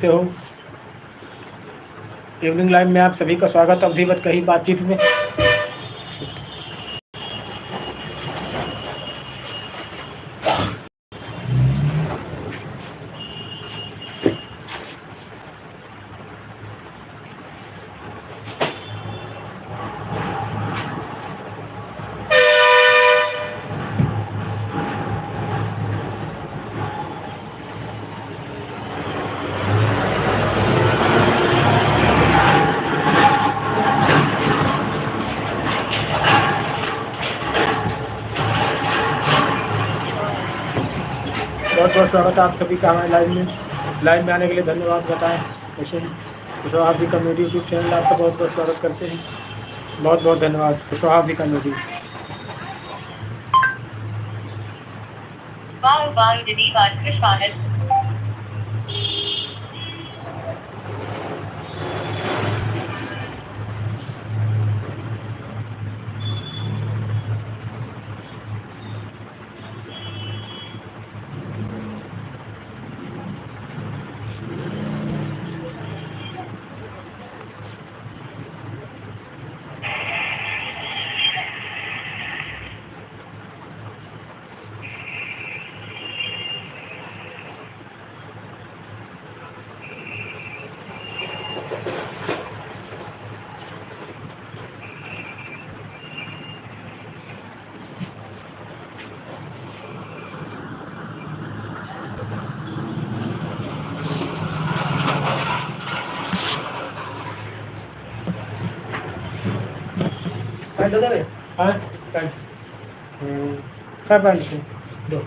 से हो। Evening live में आप सभी का स्वागत अवधिवत कही बातचीत में। बहुत बहुत स्वागत है आप सभी का हमारे लाइव में आने के लिए धन्यवाद। बताएं कैसे हैं। कुशवाहा भी कॉमेडी यूट्यूब चैनल आपका बहुत बहुत स्वागत करते हैं। बहुत बहुत धन्यवाद कुशवाहा भी कॉमेडी। दो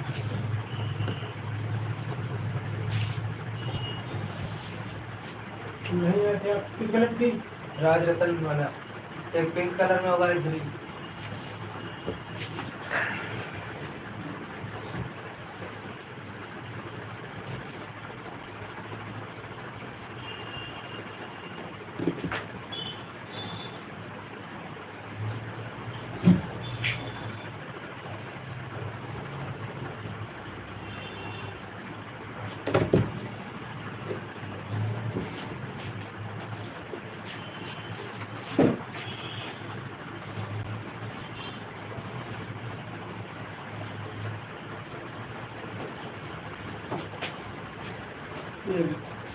नहीं आते आप किस कलर थी? राज रतन वाला एक पिंक कलर में होगा, एक ग्रीन।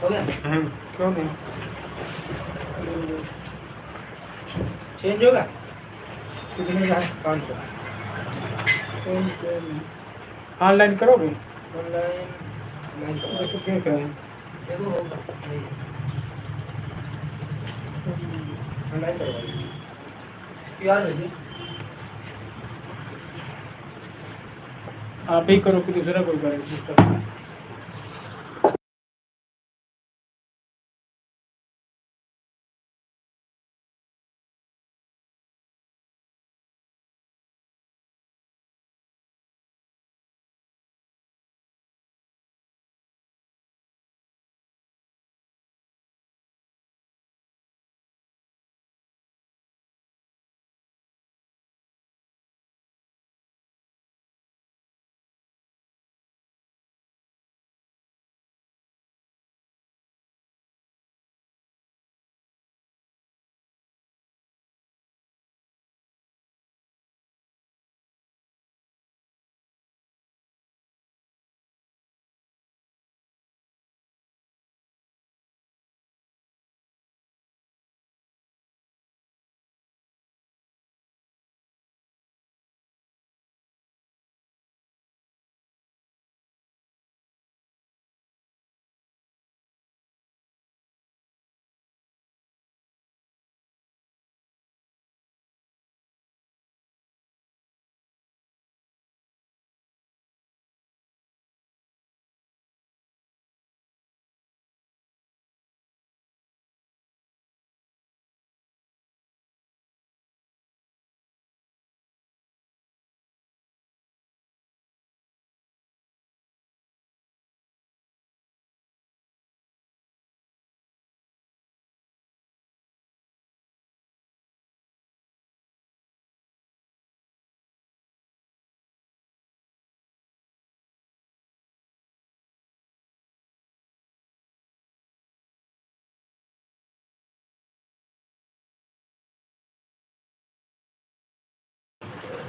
हो गया? क्यों नहीं चेंज होगा? कितने का? 500 ऑनलाइन करोगे? ऑनलाइन नहीं करवा। देखो देख रहे हैं। देखो होगा नहीं है, ऑनलाइन करवाइए। QR भेजिए। आप ही करो कि दूसरा कोई करे?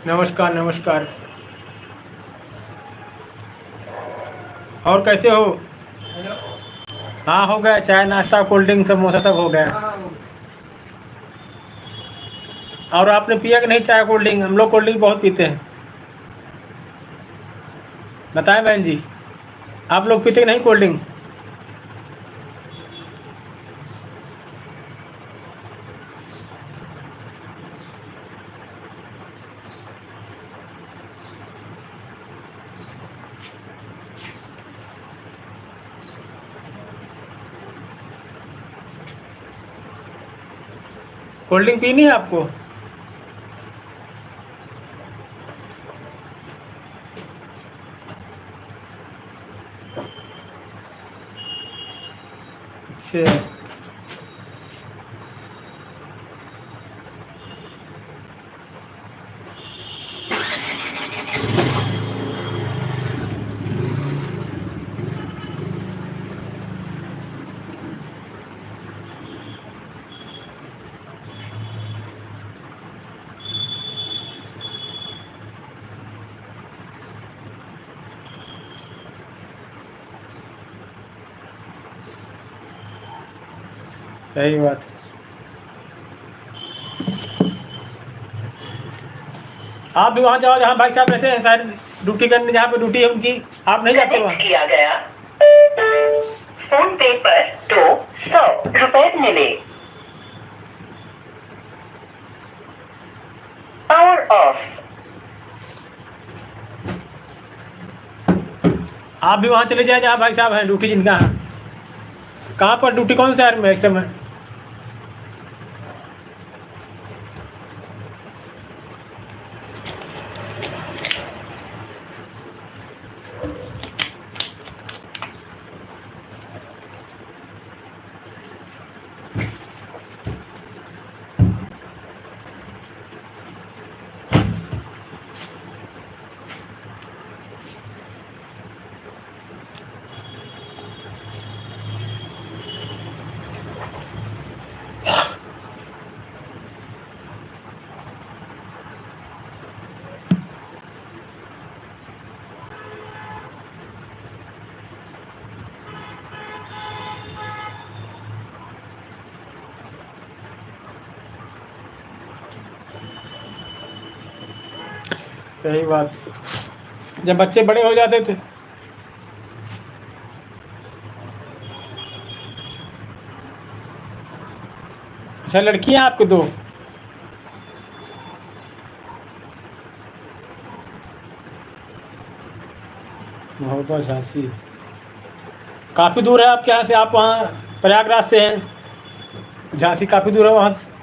नमस्कार नमस्कार। और कैसे हो? हेलो। हाँ हो गया, चाय नाश्ता कोल्ड ड्रिंक समोसा सब हो गया। हाँ। और आपने पिया कि नहीं चाय कोल्ड ड्रिंक? हम लोग कोल्ड ड्रिंक बहुत पीते हैं। बताएं बहन जी, आप लोग पीते कि नहीं कोल्ड ड्रिंक? कोल्ड ड्रिंक पीनी है आपको? अच्छा, सही बात। आप भी वहाँ जाओ जहाँ भाई साहब रहते हैं, शायद ड्यूटी करने, जहाँ पे ड्यूटी है उनकी। आप नहीं जाते वहाँ? किया गया। फोन पे पर 200 रुपए मिले। Power of. आप भी वहाँ चले जाए जहाँ भाई साहब हैं ड्यूटी जिनका है। कहाँ पर ड्यूटी, कौन शहर में इस समय? सही बात। जब बच्चे बड़े हो जाते थे। अच्छा, लड़कियाँ आपके दो? महोबा झांसी काफ़ी दूर है आपके यहाँ से? आप वहाँ प्रयागराज से हैं, झांसी काफ़ी दूर है वहाँ से?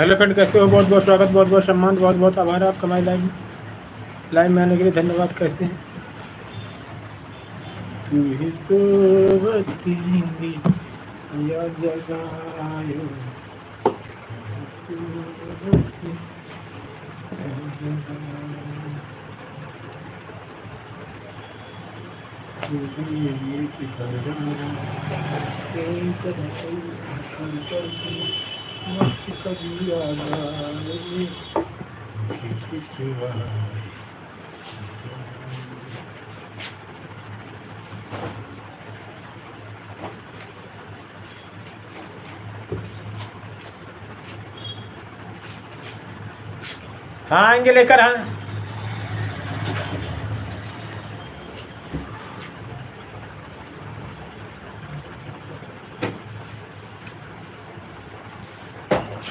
हेलो फ्रेंड, कैसे हो? बहुत बहुत स्वागत, बहुत बहुत सम्मान, बहुत बहुत आभार आपका हमारे लाइव में आने के लिए धन्यवाद। कैसे हैं? तू ही सोवती नींदी या जगायो, सोवती या जगायो, तू भी अमृत करारा, एक रसोई कर मस्त कभी आ जाए, किसी हाँ आएंगे लेकर। हाँ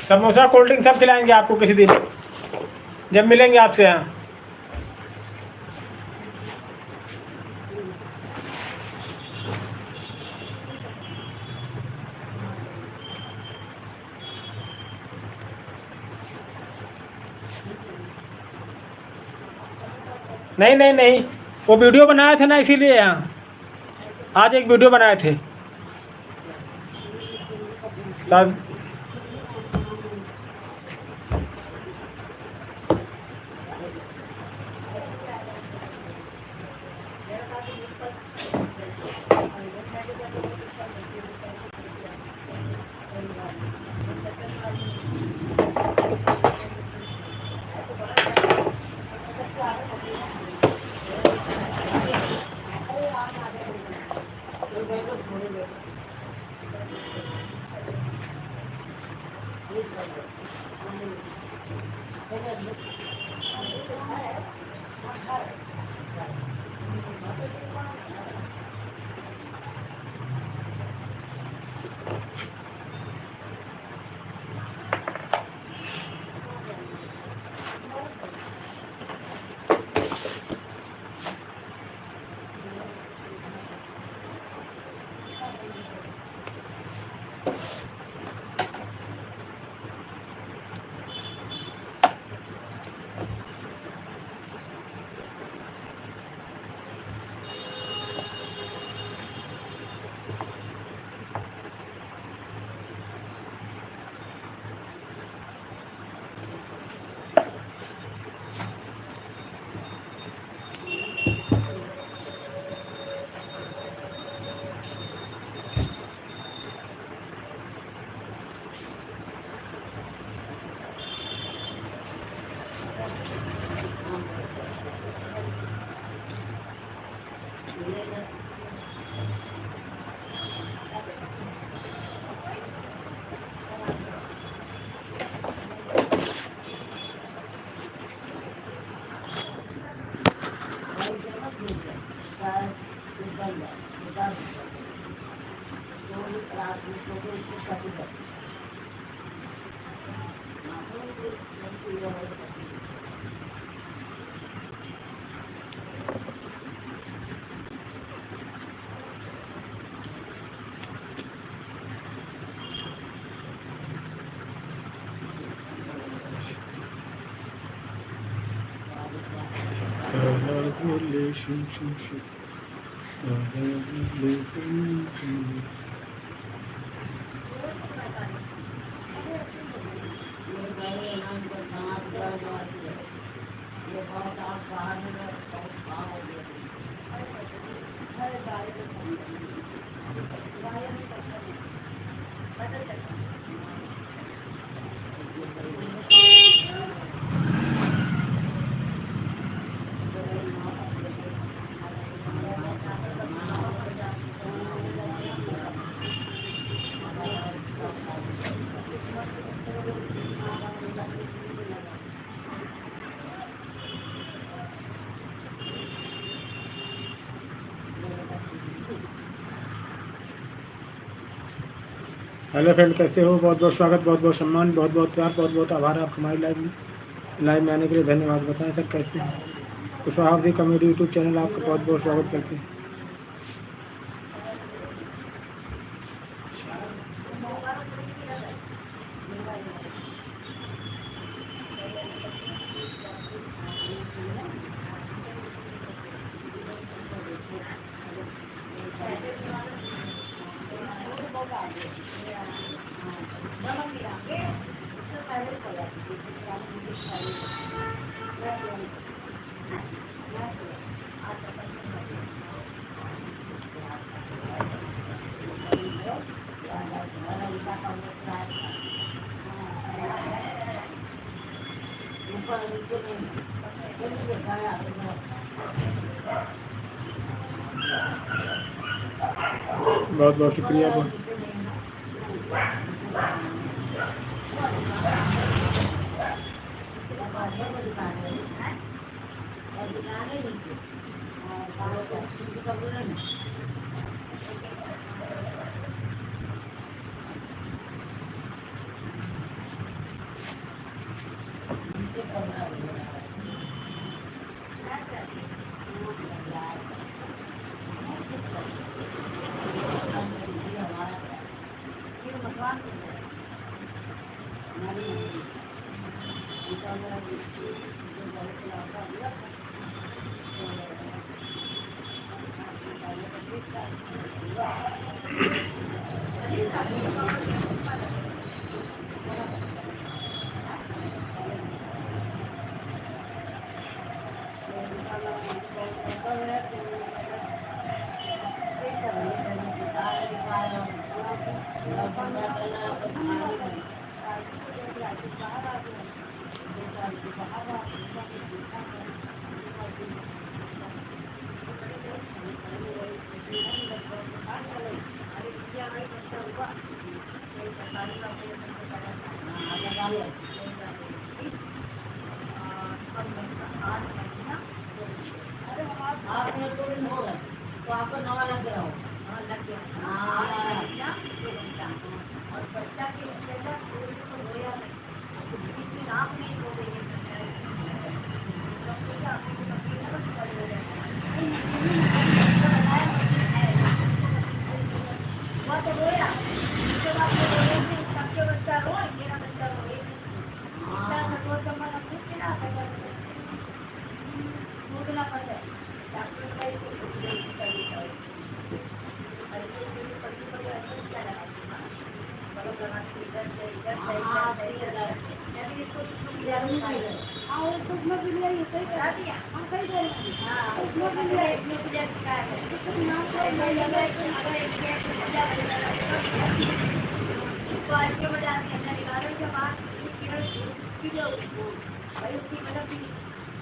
समोसा कोल्ड ड्रिंक सब खिलाएंगे आपको किसी दिन जब मिलेंगे आपसे। यहाँ नहीं नहीं नहीं, वो वीडियो बनाए थे ना, इसीलिए यहाँ आज एक वीडियो बनाए थे सब। तारा बोले शुम शुम शुम, तारा बोले हुम हुम। हेलो फ्रेंड, कैसे हो? बहुत बहुत स्वागत, बहुत बहुत सम्मान, बहुत बहुत प्यार, बहुत बहुत आभार आपका हमारे लाइव में आने के लिए धन्यवाद। बताएं सर कैसे हैं? कुशवाहा कॉमेडी यूट्यूब चैनल आपका बहुत बहुत स्वागत करते हैं। बहुत बहुत शुक्रिया। बहुत तो आपको नवा लग गया हो और बच्चा के जैसा नाम नहीं हो गई हुआ तो रोया उसके बाद सबके बच्चा रो मेरा बच्चा रो सको चम्मच अपने ना मुदला पड़े डॉक्टर का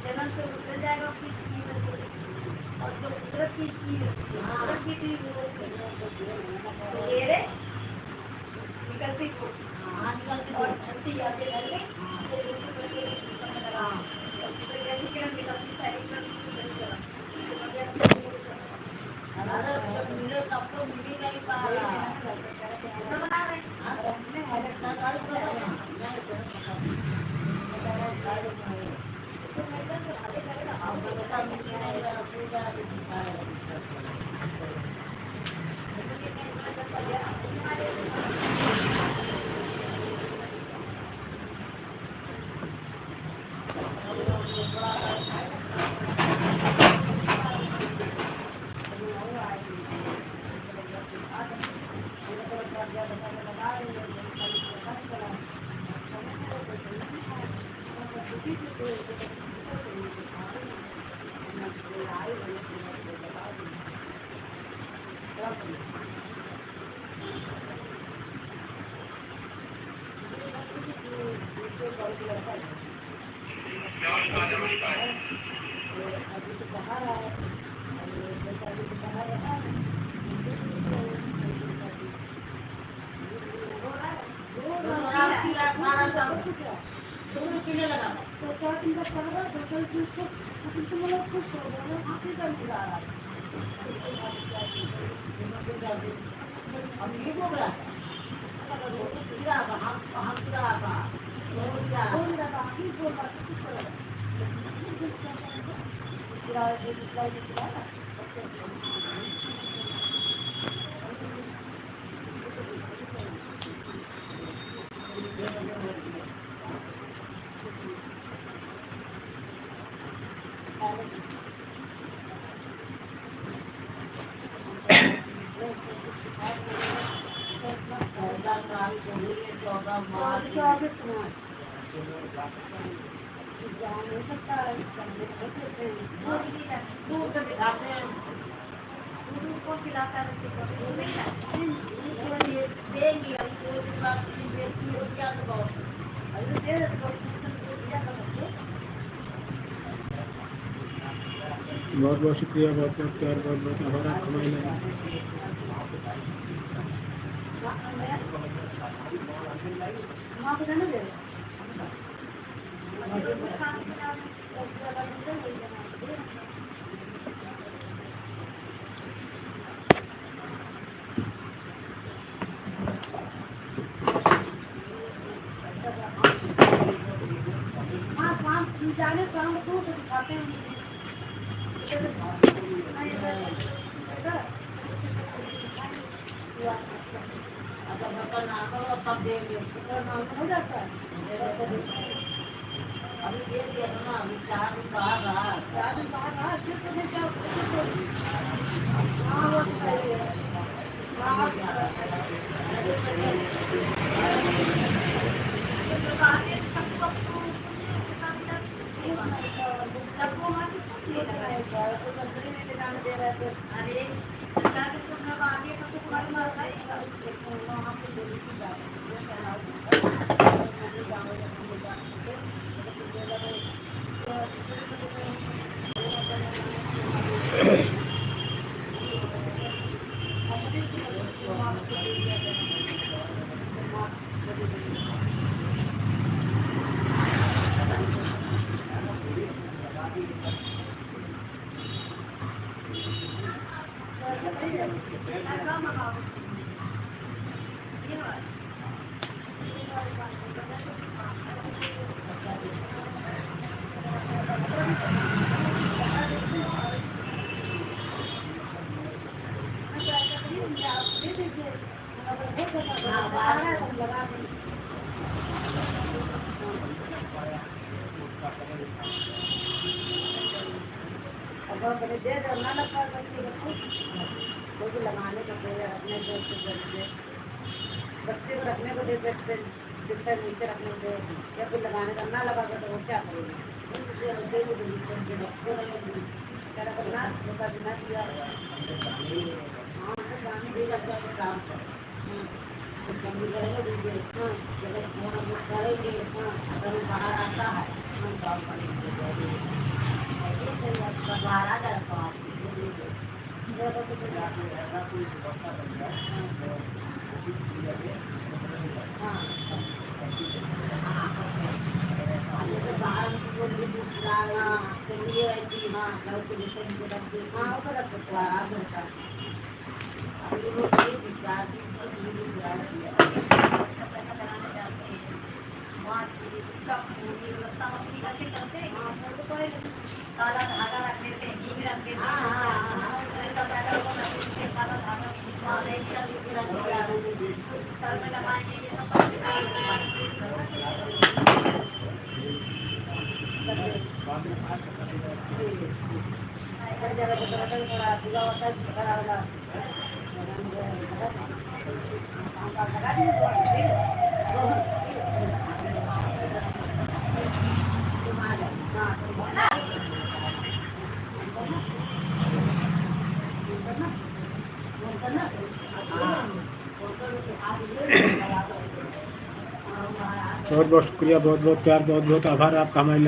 जन्म से उछल जाएगा और जो कुदरत की सवेरे निकलती और धरती आगे धरती जैसे किरण निकलती बना रहे तो 4 दिन का पड़ेगा तो चल उसको तुम्हारा खुश हो गया आप ही कर दिया अब ये हो गया जा नहीं सकता है, करने को सोचते हैं। वो भी नहीं जाते। दूर से दिखाते हैं। दूध को पिलाता है बच्चे को, दूध नहीं खाते। इनको ये देंगी, अब 2 दिन बाद 3 दिन की हो गया तो बहुत। अभी दे दे तो दिया कर सकते। बहुत बहुत शुक्रिया, बहुत बहुत प्यार, बहुत बहुत आभार आपका हमारी लाइव में। माँ को देना दे। बच्चे को दूध खाने पिलाओ। हाँ शाम जाने शाम दूर से दिखाते हैं। अगर बर्तन ना करो तब देंगे, नाम हो जाता है। अभी दे दिया था ना, अभी 4 दिन बाहर रहा, 4 दिन बाहर रहा, फिर तो मैं क्या हाँ वो तो सही है। हाँ तो काफी सबको अपको कुछ सबको माँ किसको ले लगा है। तो कंपनी में ले जाने दे रहे थे। अरे सरकार के तो सब आगे का तो तुम्हारी मार है। वहाँ पे बोली थी लगा मंगाओ ये बात हाँ बाहर है तुम लगा देंगे। अब बड़े दे दो ना लगता है बच्चे को तो भी लगाने का फिर रखने को बच्चे को रखने को दे पेट पे नीचे रखने को दे या फिर लगाने का ना लगा तो वो क्या करेगा क्या करना बता बिना दिया हाँ तो गाने भी लगता है काम पर कमी करेगा दीजिए हाँ जब फोन हम लोग करेंगे हाँ अगर वो बाहर आता है हम काम करेंगे बाहर आ जाए तो आप काला धागा रख लेते हैं, घी रख लेते हैं, सब काला धागा सर में लगाएंगे, ये सब जगह थोड़ा पूरा होता है खड़ा वाला लगा बहुत बहुत शुक्रिया, बहुत बहुत प्यार, बहुत बहुत आभार आपका हमारी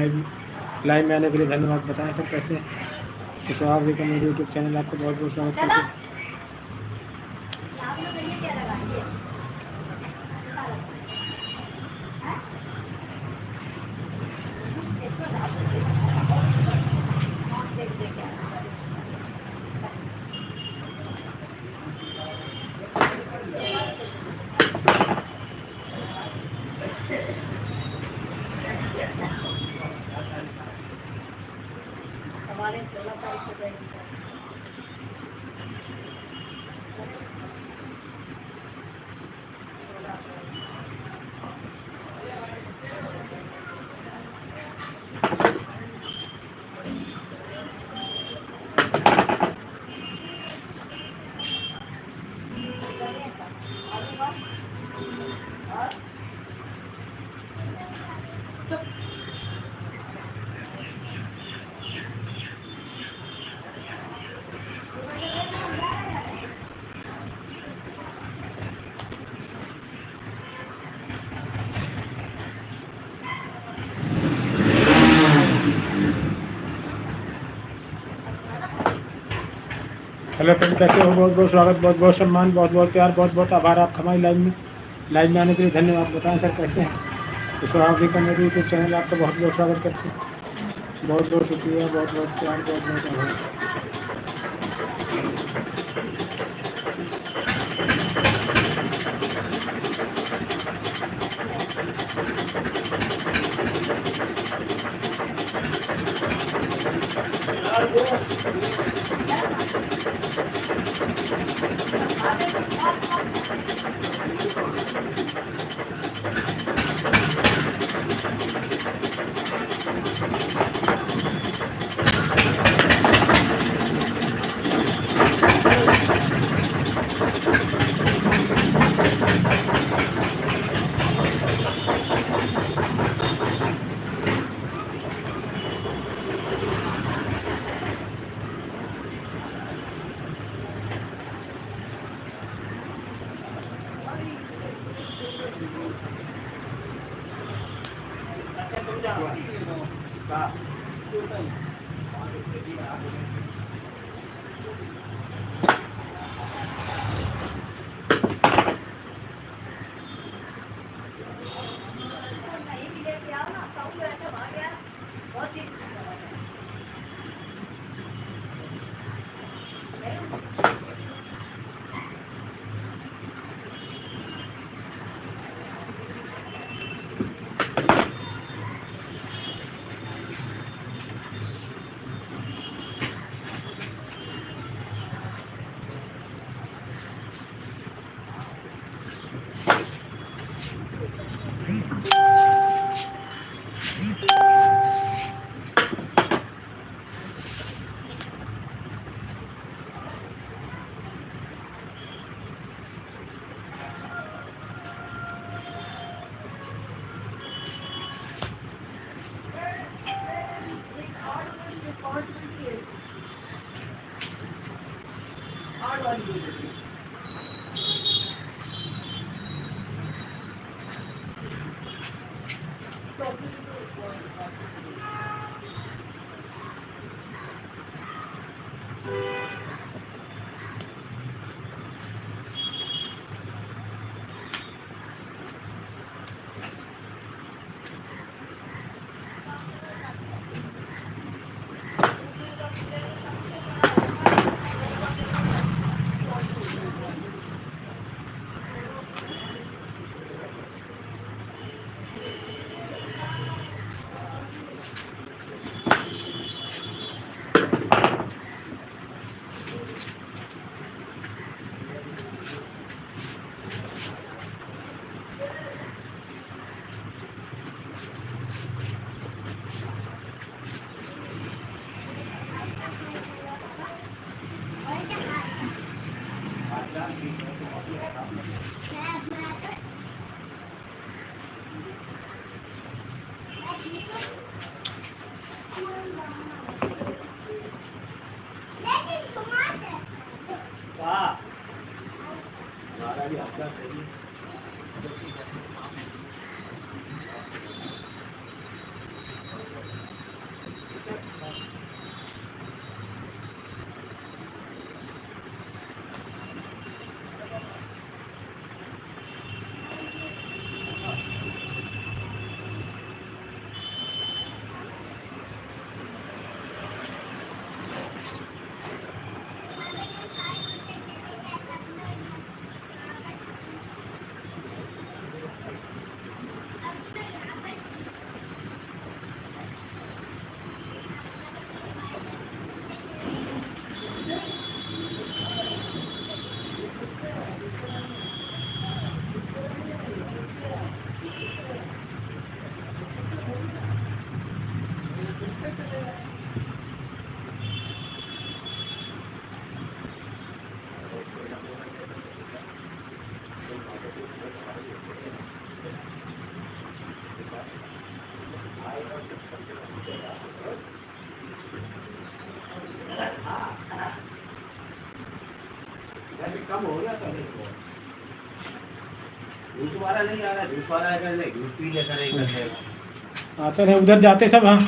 लाइव में आने के लिए धन्यवाद। बताएं सर कैसे हैं? तो स्वाभाविक देखिए मेरे यूट्यूब चैनल आपको बहुत बहुत स्वागत करते हैं। आप लोग ये क्या लगाएंगे? हमारे 16 तारीख को जाएगी हेलो फ्रेंड, कैसे हो? बहुत बहुत स्वागत, बहुत बहुत सम्मान, बहुत बहुत प्यार, बहुत बहुत आभार आपका हमारी लाइव में आने के लिए धन्यवाद। बताएं सर कैसे हैं? कुशवाहा भी का मेरे यूट्यूब चैनल आपका बहुत बहुत स्वागत करते हैं। बहुत बहुत शुक्रिया, बहुत बहुत प्यार, बहुत बहुत आभार। नहीं भी लेके आओ ना, कहूँ ऐसे भाग गया, बहुत ही कम हो गया था जूस वाला नहीं आ रहा, जूस वाला है नहीं, जूस पी लेकर नहीं करते। आते रहे उधर जाते सब। हाँ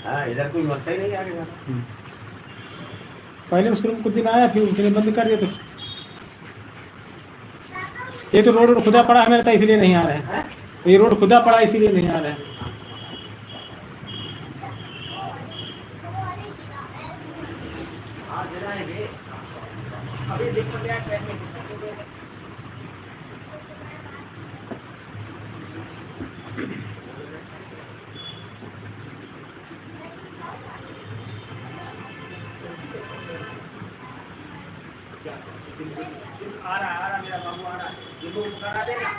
हाँ, इधर कोई मरता ही नहीं आगे। पहले उस रूम कुछ दिन आया, फिर उसने बंद कर दिया। तो ये तो रोड खुदा पड़ा हमें लगता है इसलिए नहीं आ रहे हैं। ये रोड खुदा पड़ा इसीलिए नहीं आ रहे हैं। हाँ दिलाएंगे। अभी देखो क्या ट्रेन में आ रहा मेरा बाबू आ रहा है। ये लोग करा देना।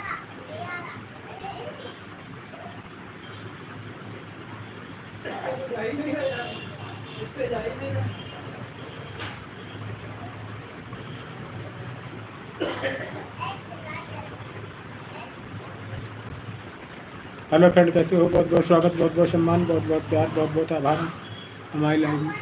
हेलो फ्रेंड, कैसे हो? बहुत बहुत स्वागत, बहुत बहुत सम्मान, बहुत बहुत प्यार, बहुत बहुत आभार हमारी लाइव में।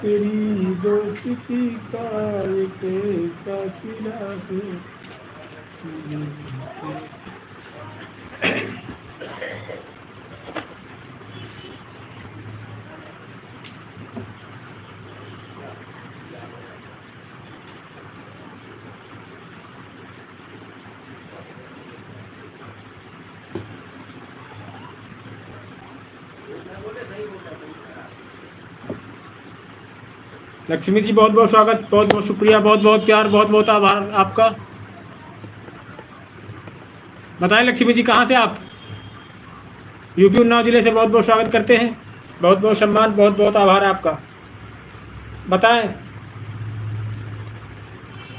तेरी दोस्ती का एक ऐसा सिला है। लक्ष्मी जी बहुत बहुत स्वागत, बहुत बहुत शुक्रिया, बहुत बहुत प्यार, बहुत बहुत आभार आपका। बताएं लक्ष्मी जी कहाँ से आप? यूपी उन्नाव जिले से बहुत बहुत स्वागत करते हैं। बहुत बहुत सम्मान, बहुत बहुत आभार आपका। बताएं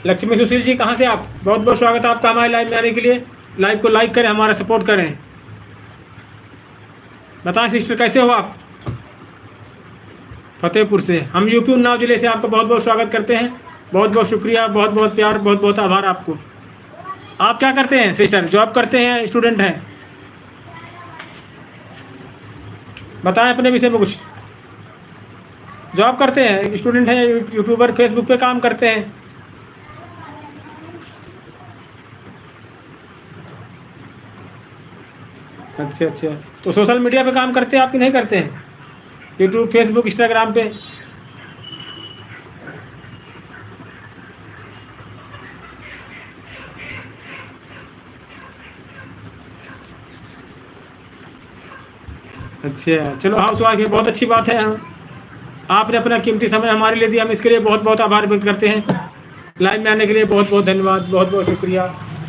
लक्ष्मी सुशील जी कहाँ से आप? बहुत बहुत स्वागत आपका हमारे लाइव में आने के लिए। लाइव को लाइक करें, हमारा सपोर्ट करें। बताएं सिस्टर कैसे हो आप? फतेहपुर से। हम यूपी उन्नाव जिले से आपका बहुत बहुत स्वागत करते हैं। बहुत बहुत शुक्रिया, बहुत बहुत प्यार, बहुत बहुत आभार आपको। आप क्या करते हैं सिस्टर? जॉब करते हैं, स्टूडेंट हैं? बताएं अपने विषय में कुछ। जॉब करते हैं, स्टूडेंट हैं, यूट्यूबर, फेसबुक पे काम करते हैं? अच्छा अच्छा, तो सोशल मीडिया पे काम करते हैं आप कि नहीं करते हैं? यूट्यूब, फेसबुक, इंस्टाग्राम पे? अच्छा चलो, हाउस वाइफ है, बहुत अच्छी बात है। आपने अपना कीमती समय हमारे लिए दिया, हम इसके लिए बहुत बहुत आभार व्यक्त करते हैं। लाइव में आने के लिए बहुत बहुत धन्यवाद, बहुत बहुत शुक्रिया,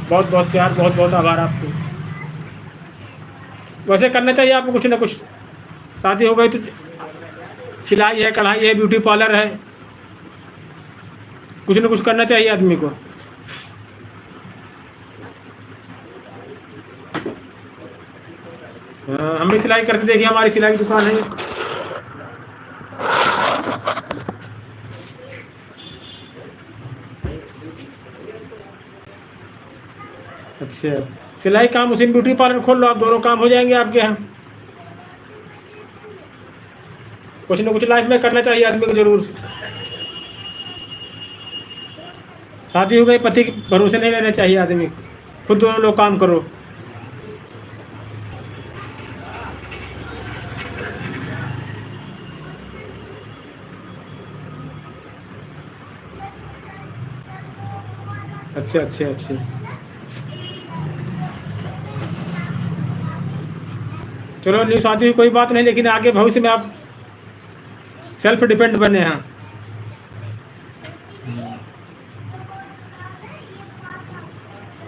बहुत बहुत प्यार, बहुत बहुत आभार आपको। वैसे करना चाहिए आपको कुछ ना कुछ। शादी हो गई तो सिलाई है, कढ़ाई है, ब्यूटी पार्लर है, कुछ ना कुछ करना चाहिए आदमी को। हाँ, हम भी सिलाई करते, देखिए हमारी सिलाई की दुकान है। अच्छा, सिलाई काम, उसी ब्यूटी पार्लर खोल लो आप, दोनों काम हो जाएंगे आपके यहाँ। कुछ ना कुछ लाइफ में करना चाहिए आदमी को जरूर। शादी हो गई, पति के भरोसे नहीं रहना चाहिए आदमी को, खुद दोनों लोग काम करो। अच्छा अच्छा अच्छा, चलो नहीं शादी हुई कोई बात नहीं, लेकिन आगे भविष्य में आप सेल्फ डिपेंड बने हैं।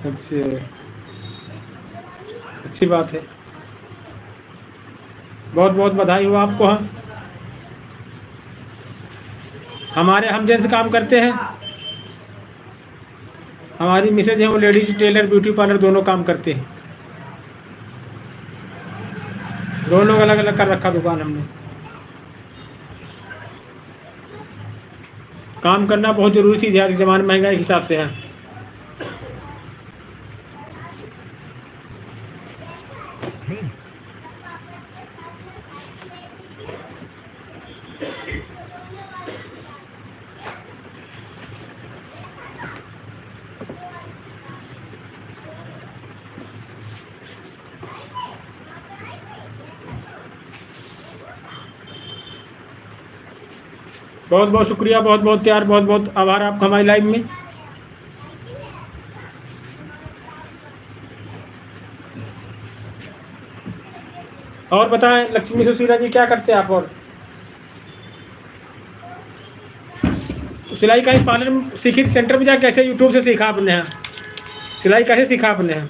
अच्छा, अच्छी बात है, बहुत बहुत बधाई हो आपको। हाँ, हमारे हम जैसे काम करते हैं, हमारी मिसेज है वो लेडीज टेलर, ब्यूटी पार्लर दोनों काम करते हैं। दोनों अलग अलग कर रखा दुकान हमने। काम करना बहुत ज़रूरी चीज़ है आज के ज़माने में, महंगाई के हिसाब से है। बहुत बहुत शुक्रिया, बहुत बहुत प्यार, बहुत बहुत आभार आपका हमारी लाइव में। और बताएं लक्ष्मी सुशीला जी, क्या करते हैं आप? और सिलाई कहीं पार्लर में सीखी थी, सेंटर में जा कैसे यूट्यूब से सीखा आपने? यहाँ सिलाई कैसे सीखा आपने? यहाँ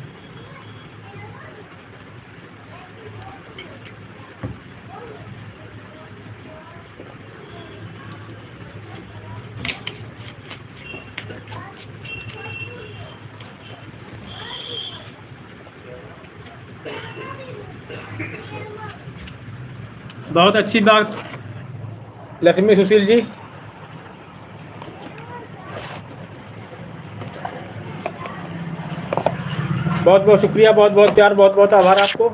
बहुत अच्छी बात लक्ष्मी सुशील जी। बहुत बहुत शुक्रिया, बहुत बहुत प्यार, बहुत बहुत आभार आपको।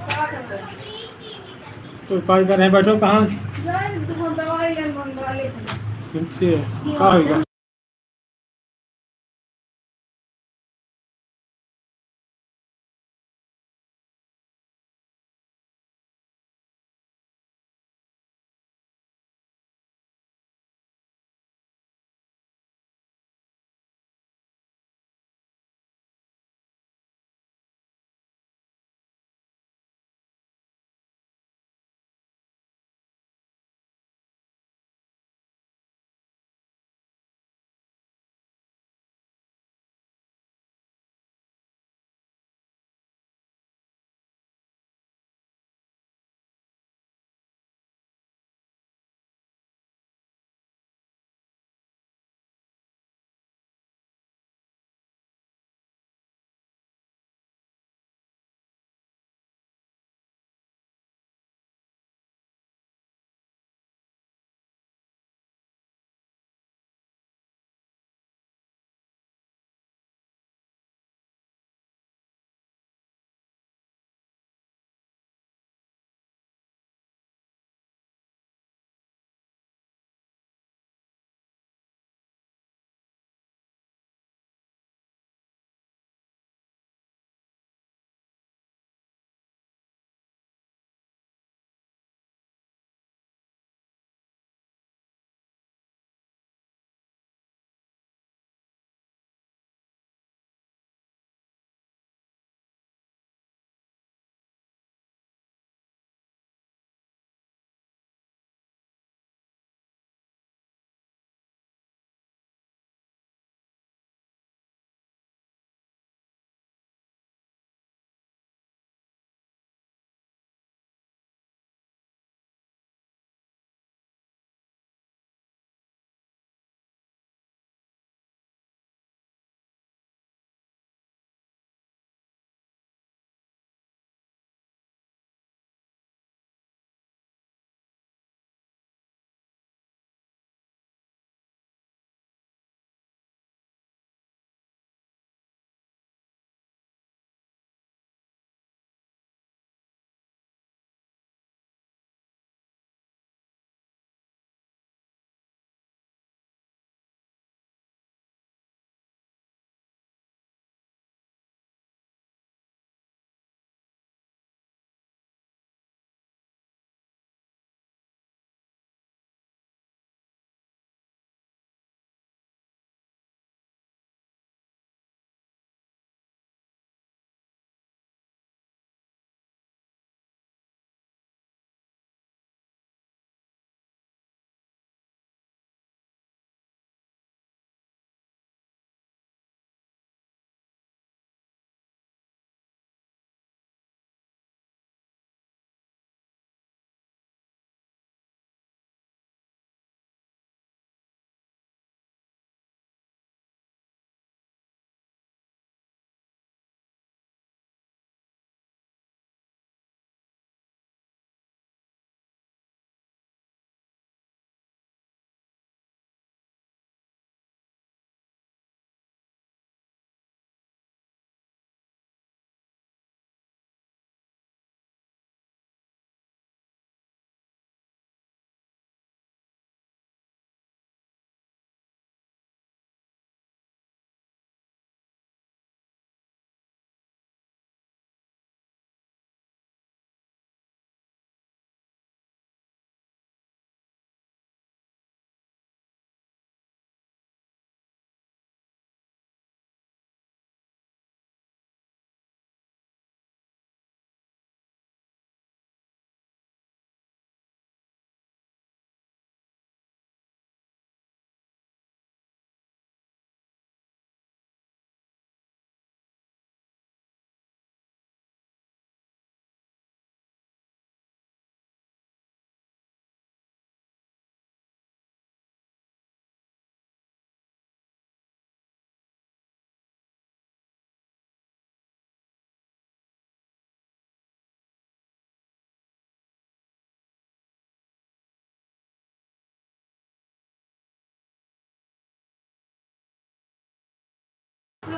क्या कर रहे हैं? तो पाई कर रहे हैं, बैठो कहाँ यार तुम दवाई ले मंगवा ले। से कहाँ होगा?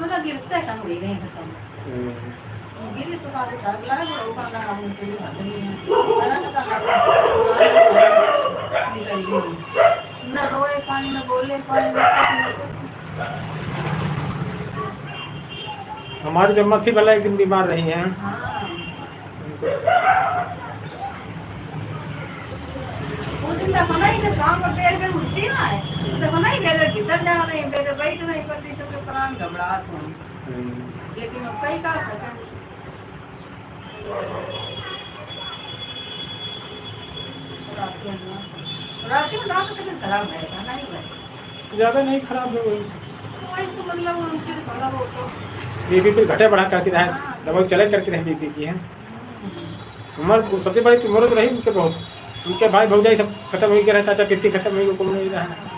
मतलब गिरता है कम हो गए खत्म गिरी तो काफी दाग लगा बड़ा ऊपर लगा मुझे भी हाथ में अलग निकल गई ना रोए पानी ना बोले पानी ना कुछ हमारी जम्मा थी भला एक दिन बीमार रही हैं। हाँ उस दिन मैं बनाई ना शाम को पैर में उठती ना है तो बनाई मेरे भीतर जा रहे हैं मेरे बैठ नहीं पड़ती सबके प्राण घबराहट हो लेकिन वो कई का सके रात में दांत तक खराब है नहीं भाई ज़्यादा नहीं खराब है वही वही तो मतलब उनके खराब हो तो बीपी फिर घटे बढ़ा करती रहे दवाई चले करती रहे बीपी की है। उम्र सबसे बड़ी उम्र तो रही उनके बहुत उनके भाई भौजाई सब खत्म हो गया चाचा पित्ती खत्म हो गई नहीं रहा है।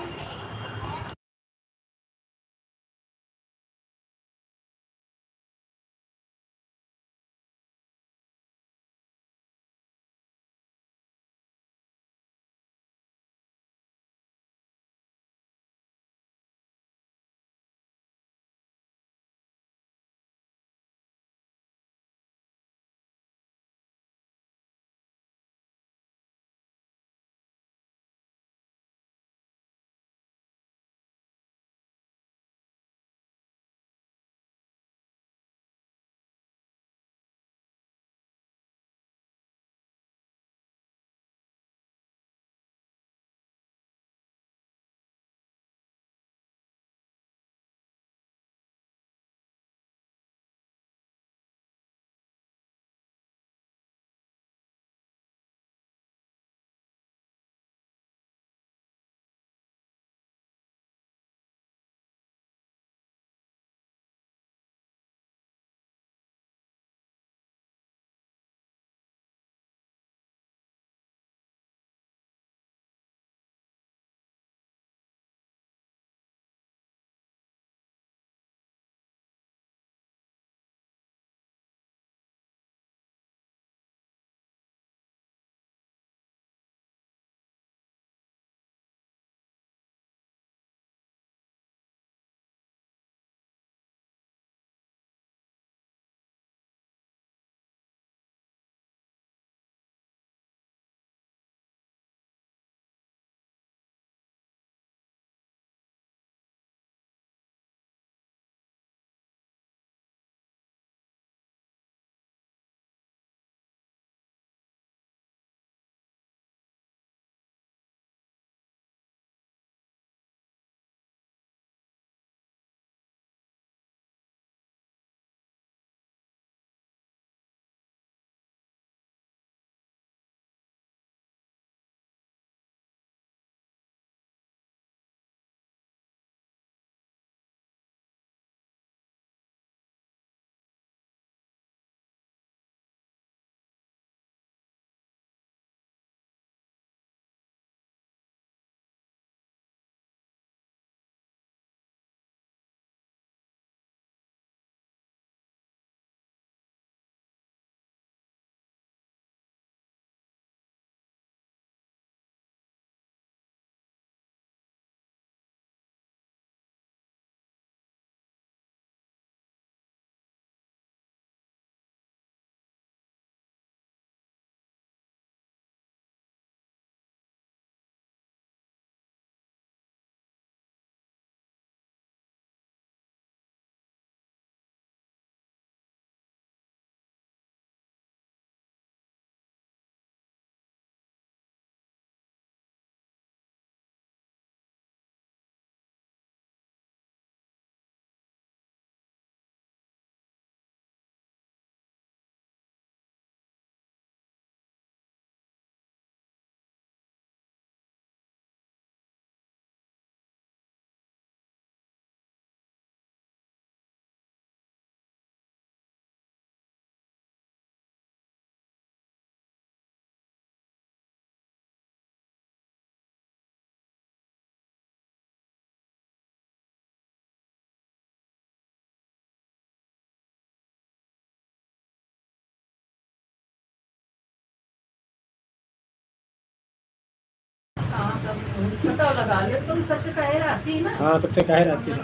पता लगा लिया तुम सबसे कहे रहती है ना हाँ सबसे कहे रहती है।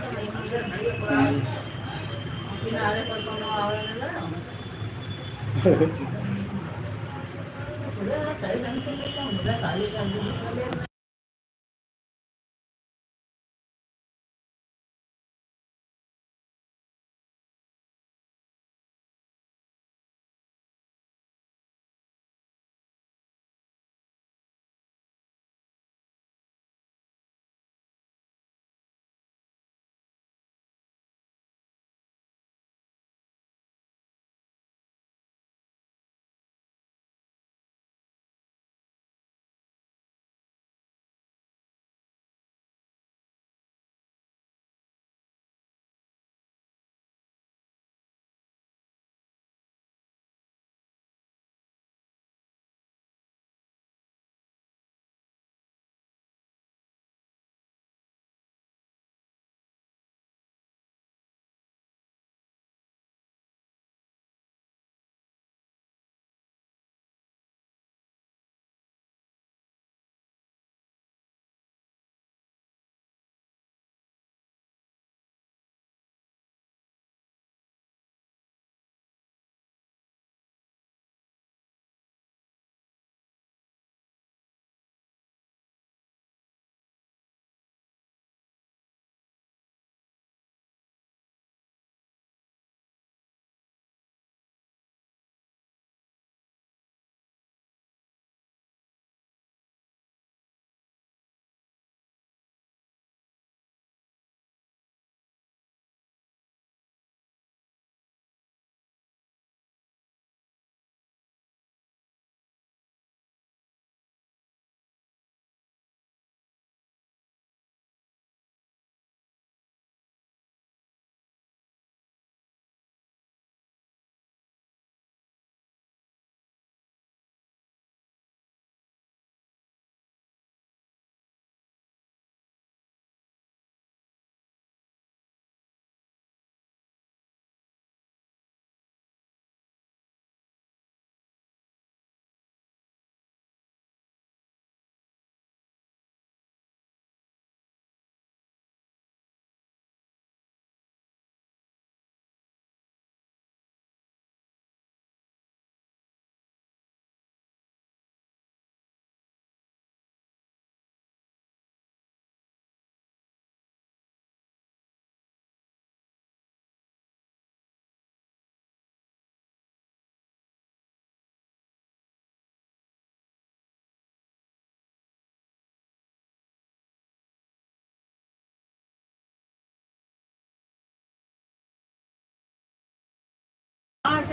किनारे पर कोनो आवे न ना पूरे कई घंटे के लिए मुझे खाली कर दी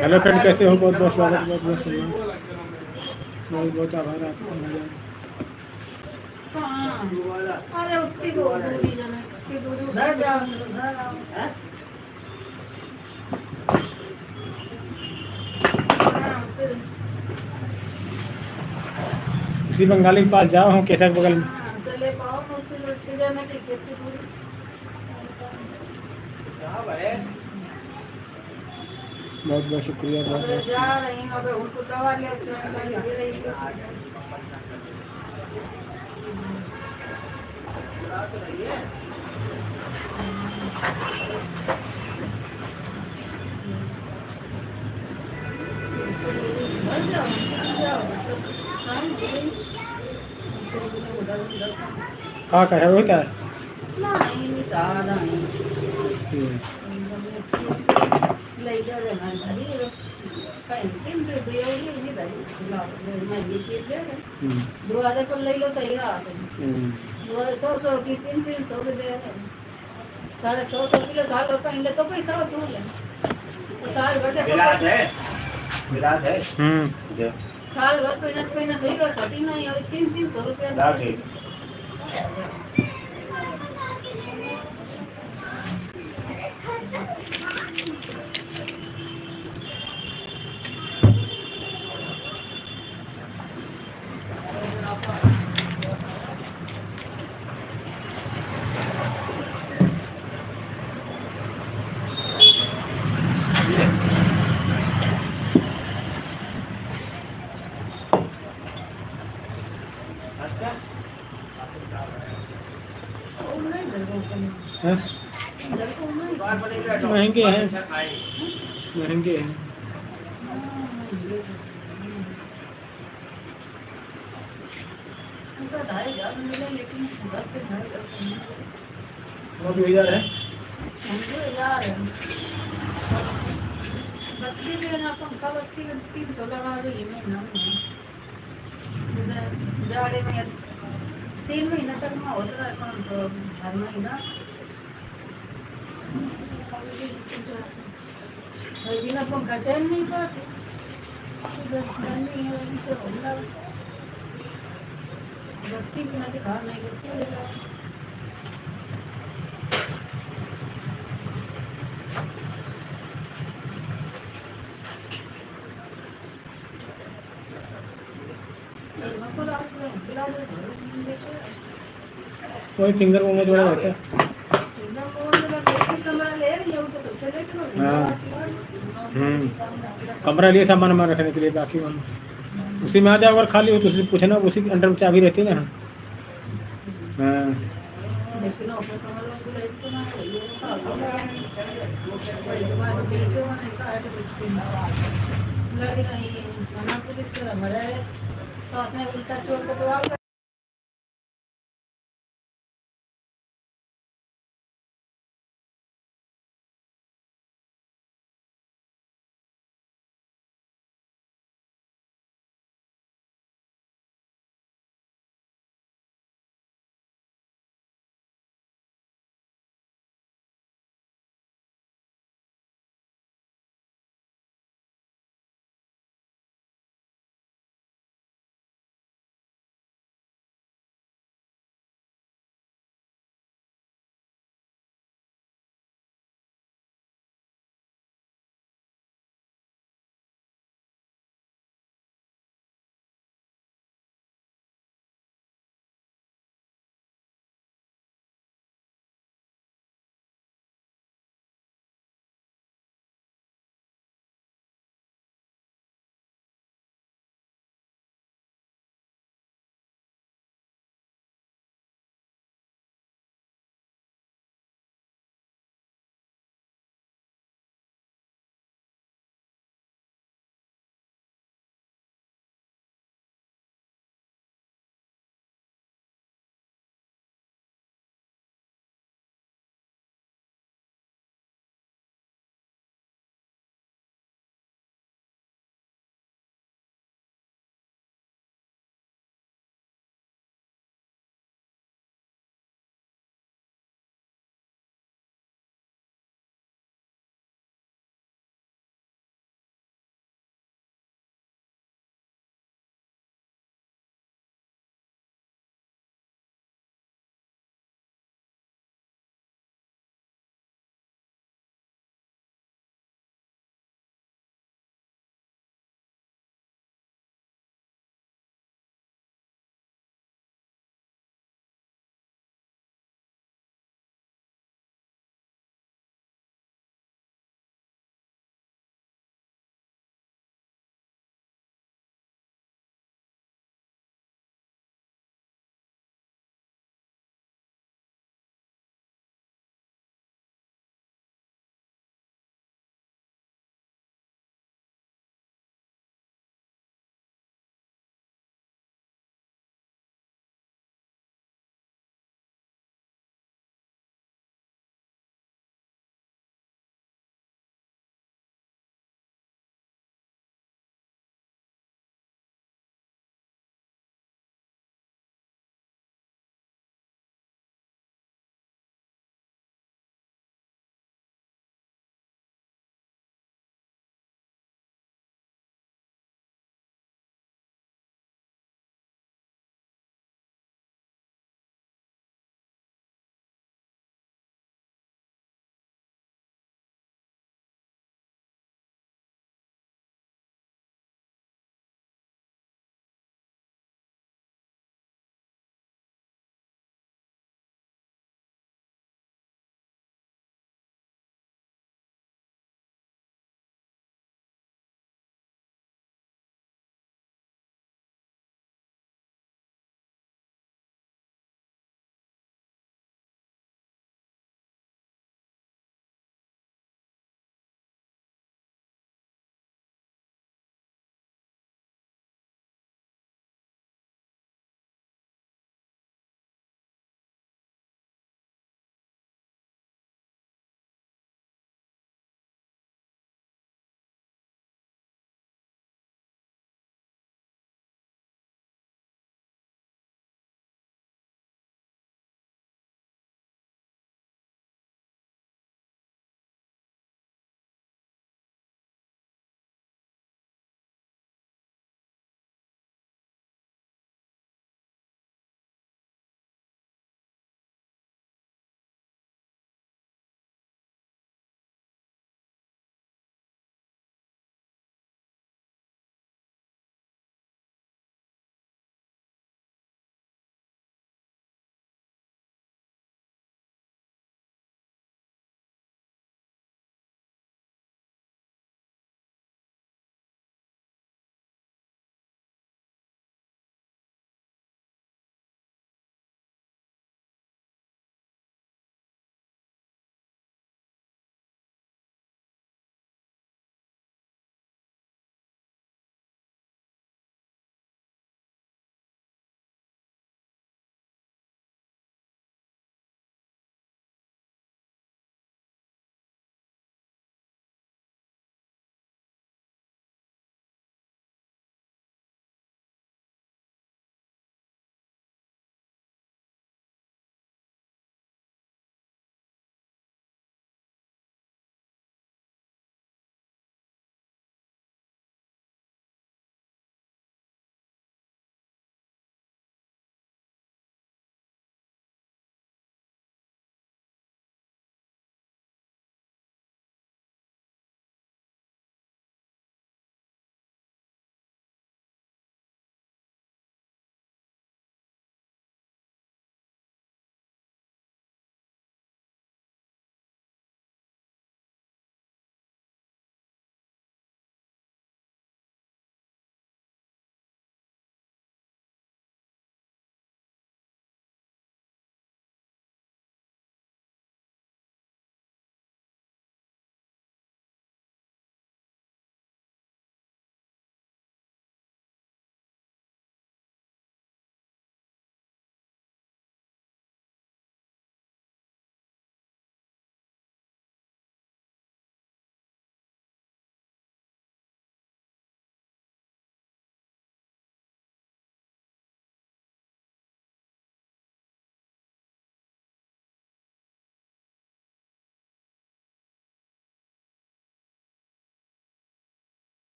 हेलो फ्रेंड, कैसे हो? बहुत बहुत स्वागत, बहुत बहुत सम्मान, बहुत बहुत आभार आपका। अरे उतनी दूरी जाना उतनी दूरी उधर जाओ उधर आओ इसी बंगाली के पास जाओ, हम कैसा बगल में। चले पाओ मुश्किल उतनी जाना की कितनी दूरी बहुत बहुत शुक्रिया, बहुत बहुत जा रही हूँ अबे उनको दवा ले रही कहाँ का है? होता है नहीं ज़्यादा नहीं लई जा रे मैं धरी कहीं किन दे दो ये नहीं धरी ला मैं ये चीज़ ले दरवाजे पर ले लो सही रहा वो 100 की 300 के दे रहे 150 किलो साल रुपए ले तो पैसा वसूल है तो साल भर विराट है साल भर पे ना सही कर सकती ना यार 300 रुपए हैं? महंगे हैं, अच्छा खाए महंगे हैं। उनका 2,500 मिले, लेकिन 10 से 2,500 वो 2000 है। हमको 1,000 है। बत्ती भी है ना, पंखा बत्ती का 300 लगा दी महीना में। जैसे जाड़े में 3 महीने तक में होता है 500 हर महीना। और बिना पंखा चल नहीं पाते। गर्मी है, वही से होगा। बत्ती बिना दिखा नहीं करती। वही फिंगर वो में जोड़ा रहता है। हाँ। कमरा लिए सामान वामान रखने के लिए, बाकी वहाँ उसी में आ जाओ। अगर खाली हो तो उससे पूछना, उसी के अंडर में चाबी रहती है ना। हाँ। उल्टा चोर को तो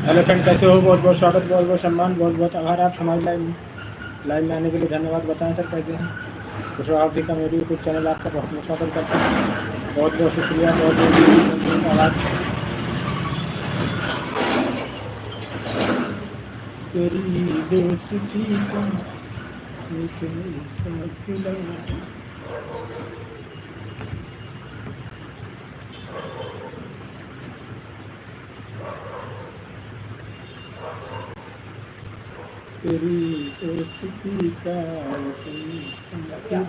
हेलो फ्रेंड, कैसे हो? बहुत बहुत स्वागत, बहुत बहुत सम्मान, बहुत बहुत आभार आपका हमारे लाइव में आने के लिए धन्यवाद। बताएं सर कैसे हैं? कुशवाहा अवधी का मेरे यूट्यूब चैनल आपका बहुत बहुत स्वागत करते हैं। बहुत बहुत शुक्रिया, बहुत बहुत आभार। तेरी दोस्ती का एक ऐसा सिला तेरी दोस्ती का एक ऐसा सिला।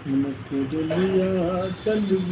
मत डलिया चल गई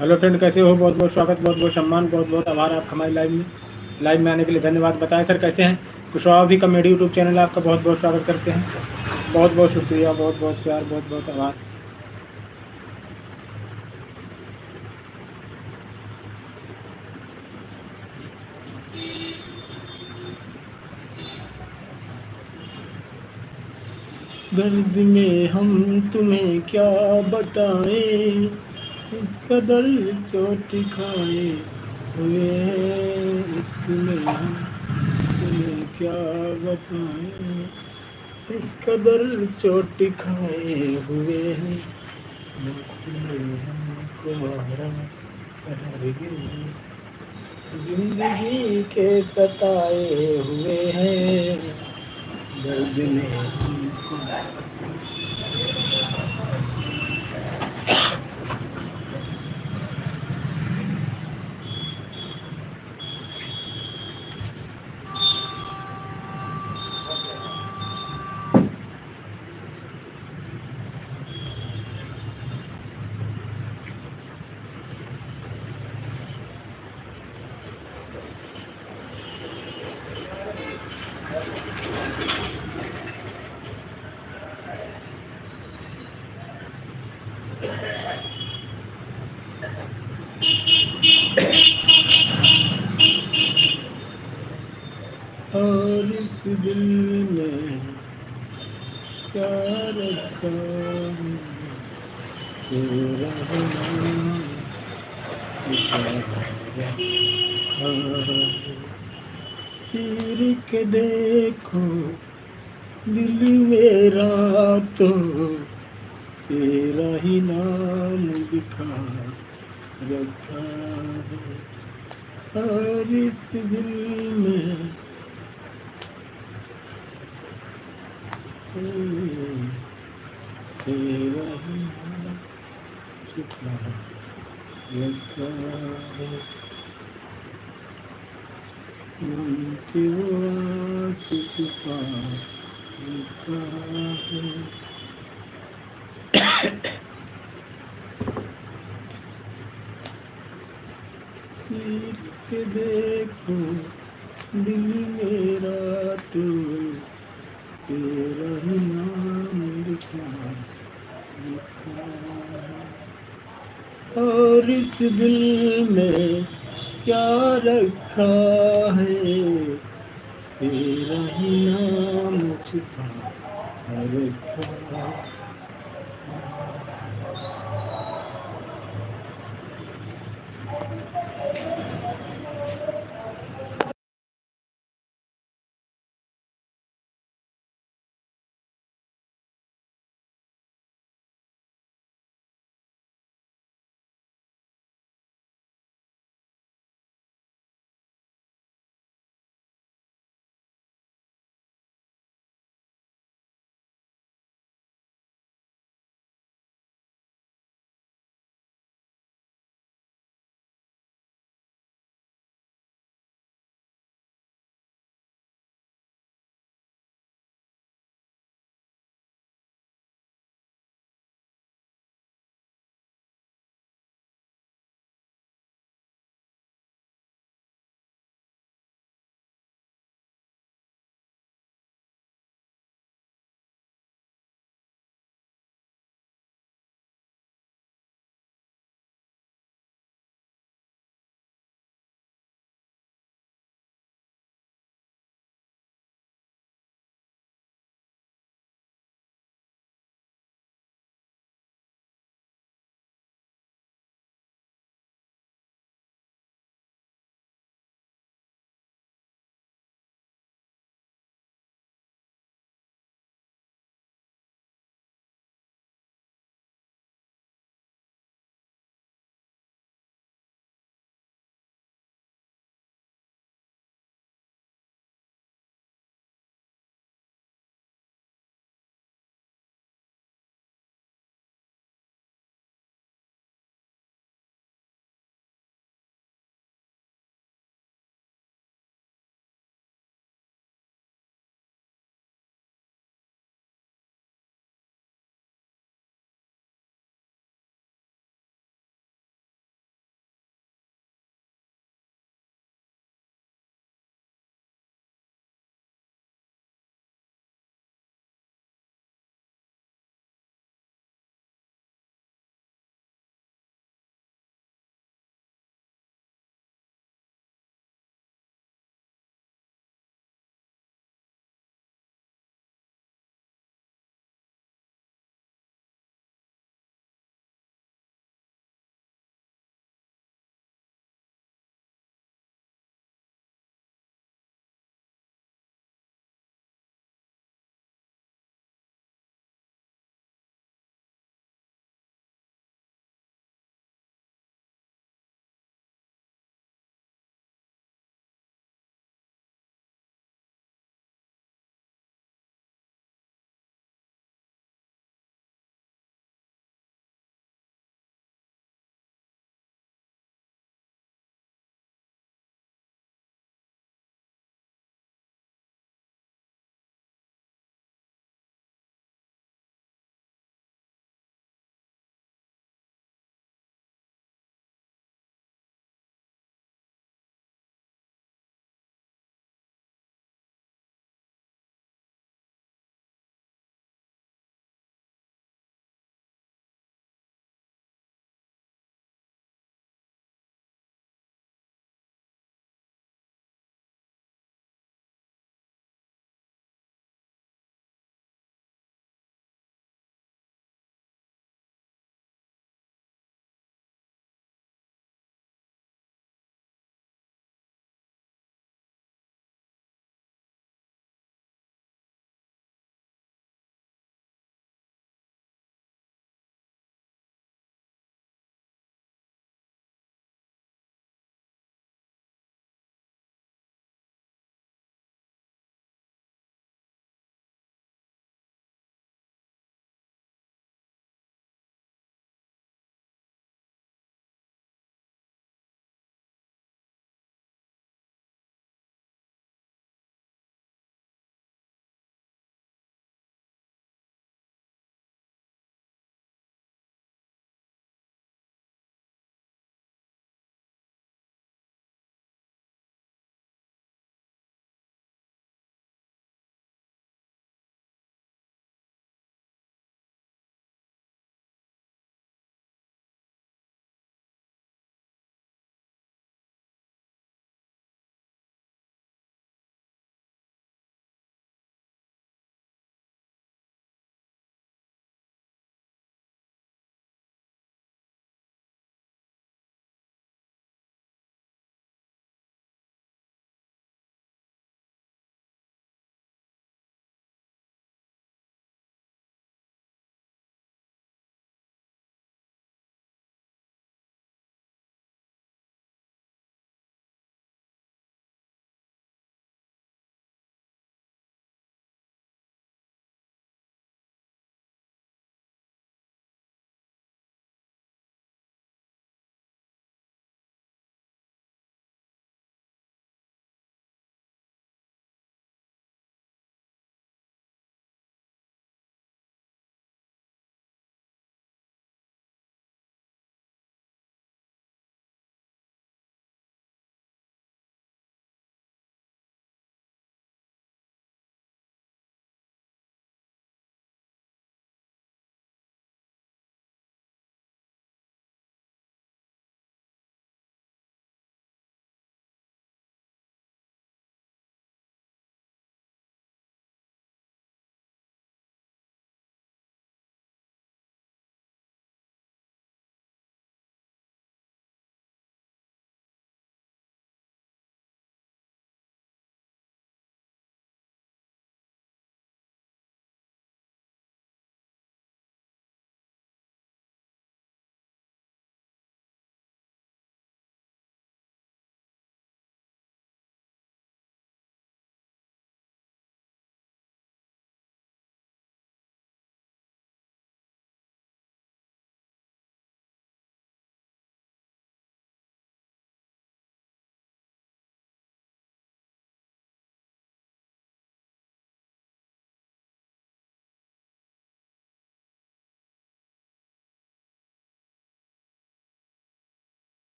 हेलो फ्रेंड, कैसे हो? बहुत बहुत स्वागत, बहुत बहुत सम्मान, बहुत बहुत आभार आपका हमारे लाइव में आने के लिए धन्यवाद। बताएं सर कैसे हैं? कुशवाहा अवधी का मेरे यूट्यूब चैनल आपका बहुत बहुत स्वागत करते हैं। बहुत बहुत शुक्रिया, बहुत बहुत प्यार, बहुत बहुत आभार। दर्द में हम तुम्हें क्या बताएं, इस कदर चोट खाए हुए हैं। इश्क में हम तुम्हें क्या बताएं, इस कदर चोट खाए हुए हैं। हमको मारा कर गए, जिंदगी के सताए हुए हैं। दर्द में हमको और इस दिल में क्या रखा है, तेरा नाम क्या रखा है। चीर के देखो दिल मेरा तो तेरा ही नाम लिखा रखा है। और इस दिल में तेरा ही नाम छुपा रखा है। मन की वो आस छुपा रखा है। चीर के देखो दिल मेरा तो तेरा ही नाम लिखा है। और इस दिल में क्या रखा है, तेरा ही नाम छुपा रखा है।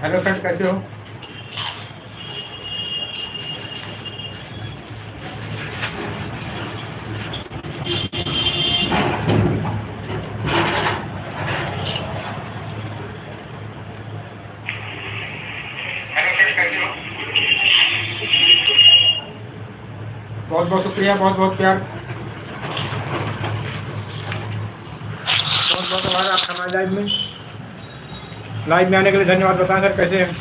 हेलो फ्रेंड, कैसे हो? बहुत बहुत शुक्रिया, बहुत बहुत प्यार, बहुत बहुत आभार आपका हमारे लाइव में आने के लिए धन्यवाद। बताएं सर कैसे हैं?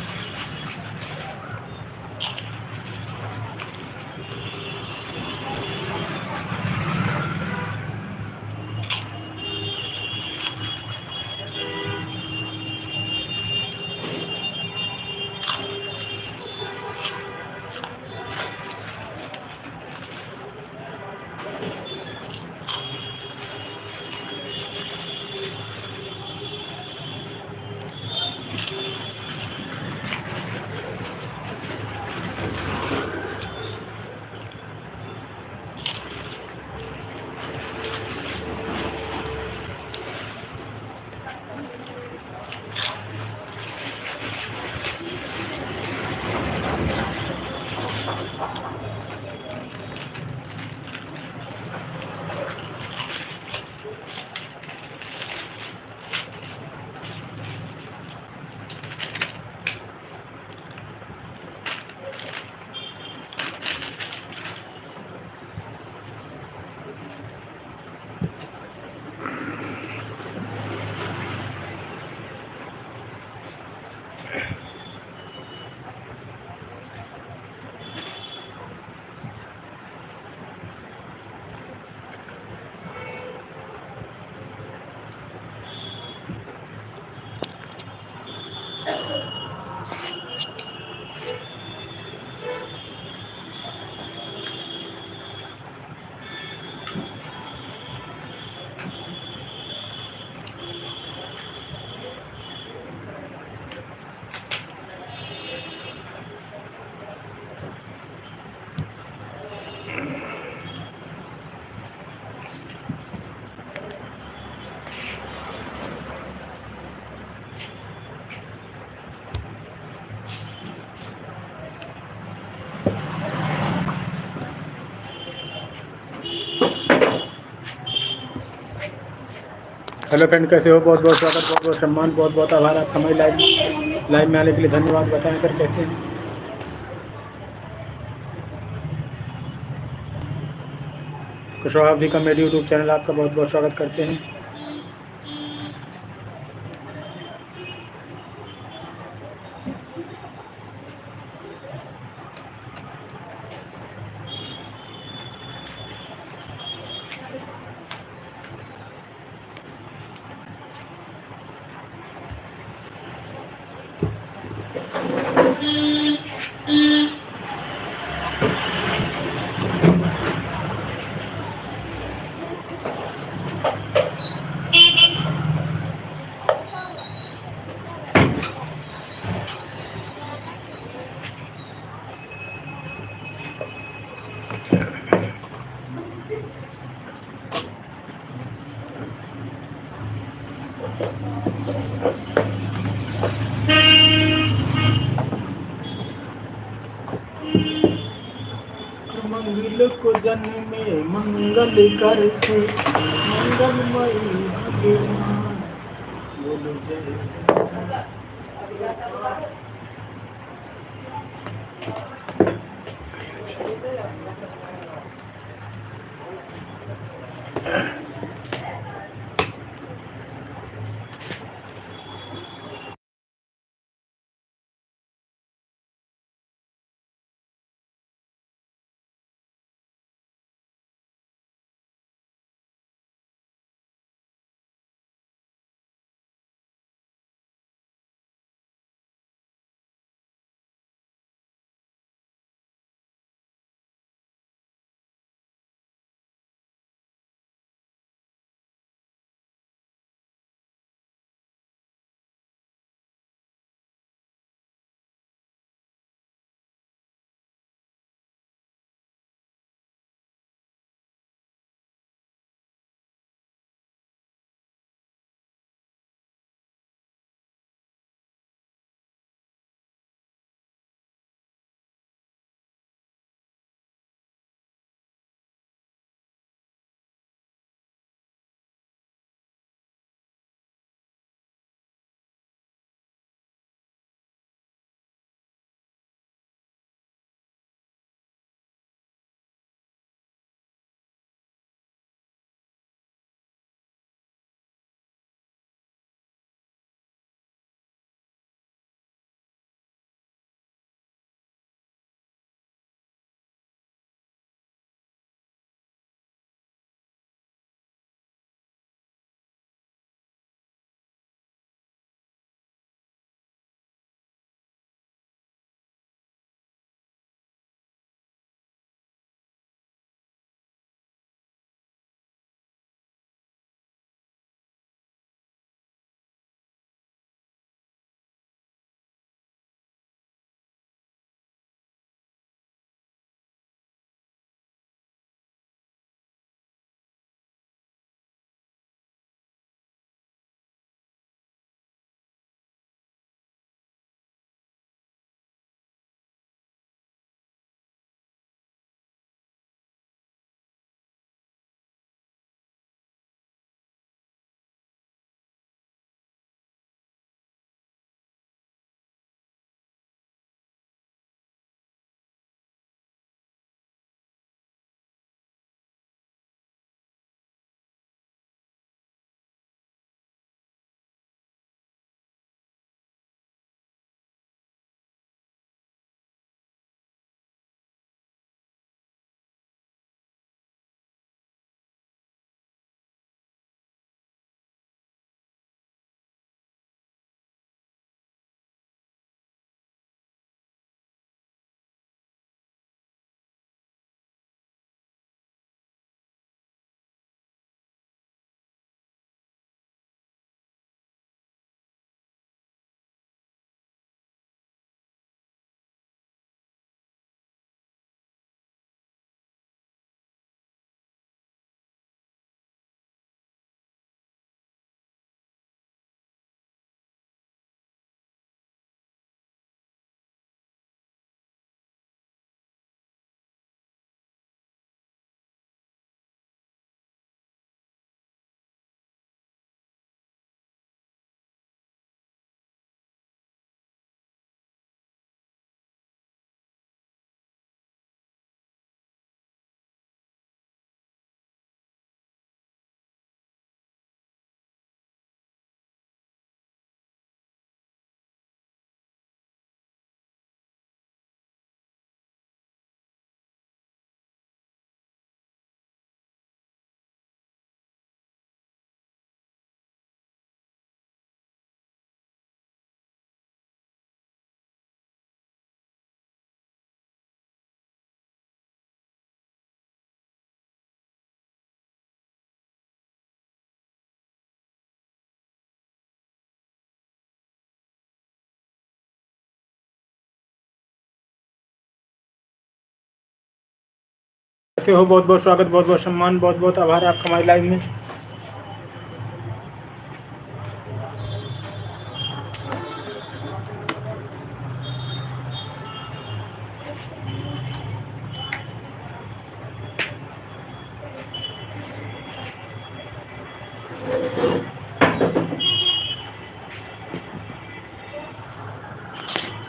हेलो फ्रेंड, कैसे हो? बहुत बहुत स्वागत, बहुत बहुत सम्मान, बहुत बहुत आभार आपका हमारे लाइव में आने के लिए धन्यवाद। बताएं सर कैसे हैं? कुशवाहा अवधी का मेरे यूट्यूब चैनल आपका बहुत बहुत स्वागत करते हैं। मंगल को जन्म में मंगल करके मंगलमय भगवान बोलो जय। कैसे हो? बहुत बहुत स्वागत, बहुत बहुत सम्मान, बहुत बहुत आभार है आपका हमारी लाइव में।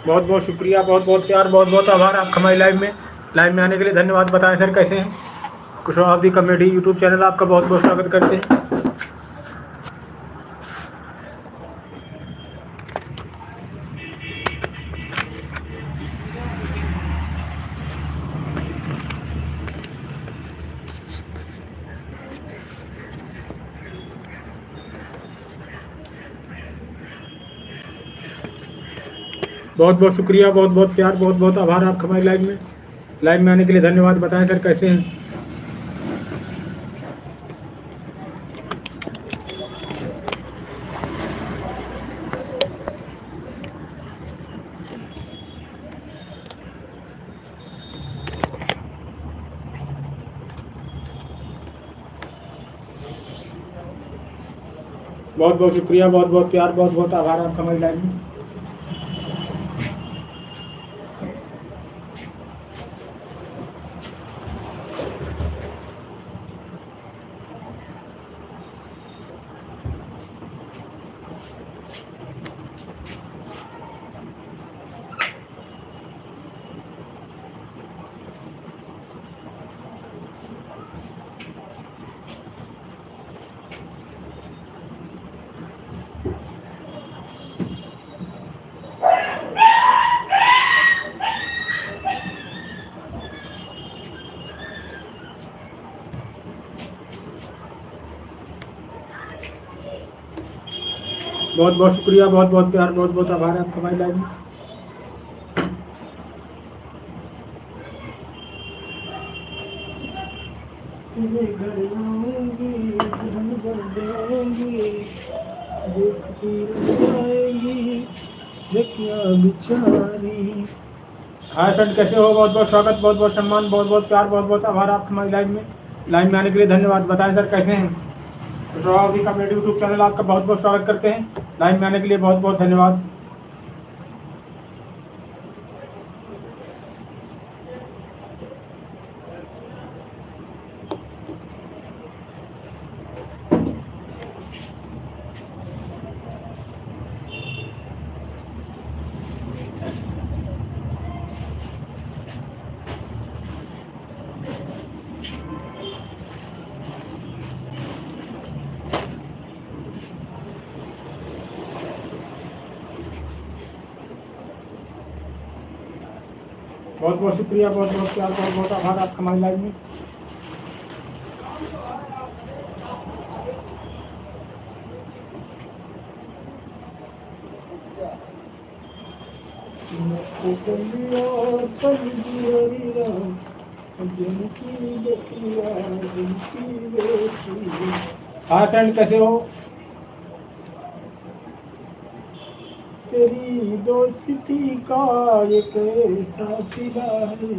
बहुत बहुत शुक्रिया, बहुत बहुत प्यार, बहुत बहुत आभार आपका हमारी लाइव में आने के लिए धन्यवाद। बताएं सर कैसे हैं? कुशवाहा दी कॉमेडी यूट्यूब चैनल आपका बहुत बहुत स्वागत करते हैं। बहुत बहुत शुक्रिया, बहुत बहुत प्यार, बहुत बहुत आभार आपका हमारी लाइव में आने के लिए धन्यवाद। बताएं सर कैसे हैं? बहुत बहुत शुक्रिया, बहुत बहुत प्यार, बहुत बहुत आभार आपका हमारी लाइव में। बहुत बहुत शुक्रिया, बहुत बहुत प्यार, बहुत बहुत आभार है आपका हमारी लाइव में। तेरे घर आऊंगी, धन भर जाऊंगी, देखती रह जाएंगी क्या बिचारी। हाय फ्रेंड, कैसे हो? बहुत बहुत स्वागत, बहुत बहुत सम्मान, बहुत बहुत प्यार, बहुत बहुत आभार आपका हमारी लाइव में आने के लिए धन्यवाद। बताएं सर कैसे हैं? कुशवाहा दी कॉमेडी यूट्यूब चैनल आपका बहुत बहुत स्वागत करते हैं। लाइव में आने के लिए बहुत बहुत धन्यवाद। बहुत बहुत शुक्रिया, बहुत बहुत प्यार, बहुत बहुत आभार आपका हमारी लाइव में। हाँ फ्रेंड, कैसे हो? तेरी दोस्ती का एक ऐसा सिला है,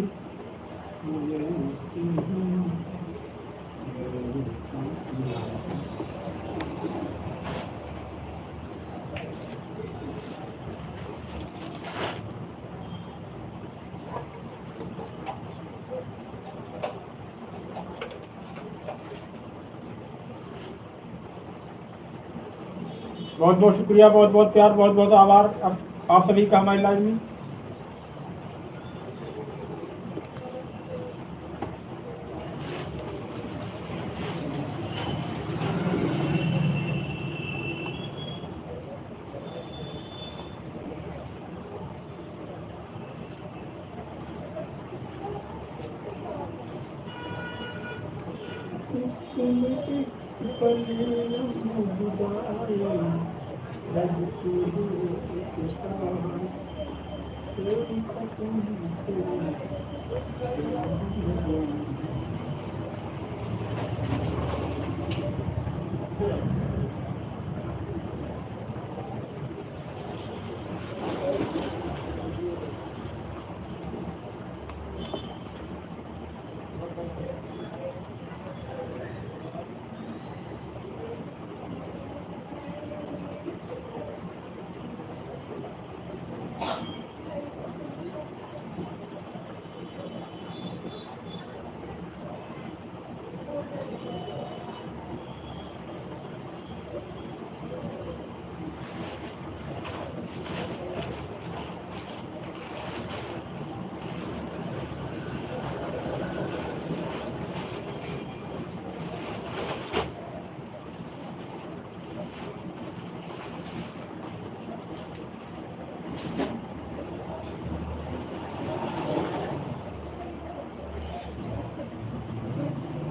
बहुत बहुत शुक्रिया, बहुत बहुत प्यार, बहुत बहुत आभार आप सभी का हमारी लाइव में।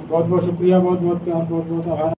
बहुत बहुत शुक्रिया, बहुत बहुत प्यार, बहुत बहुत आभार।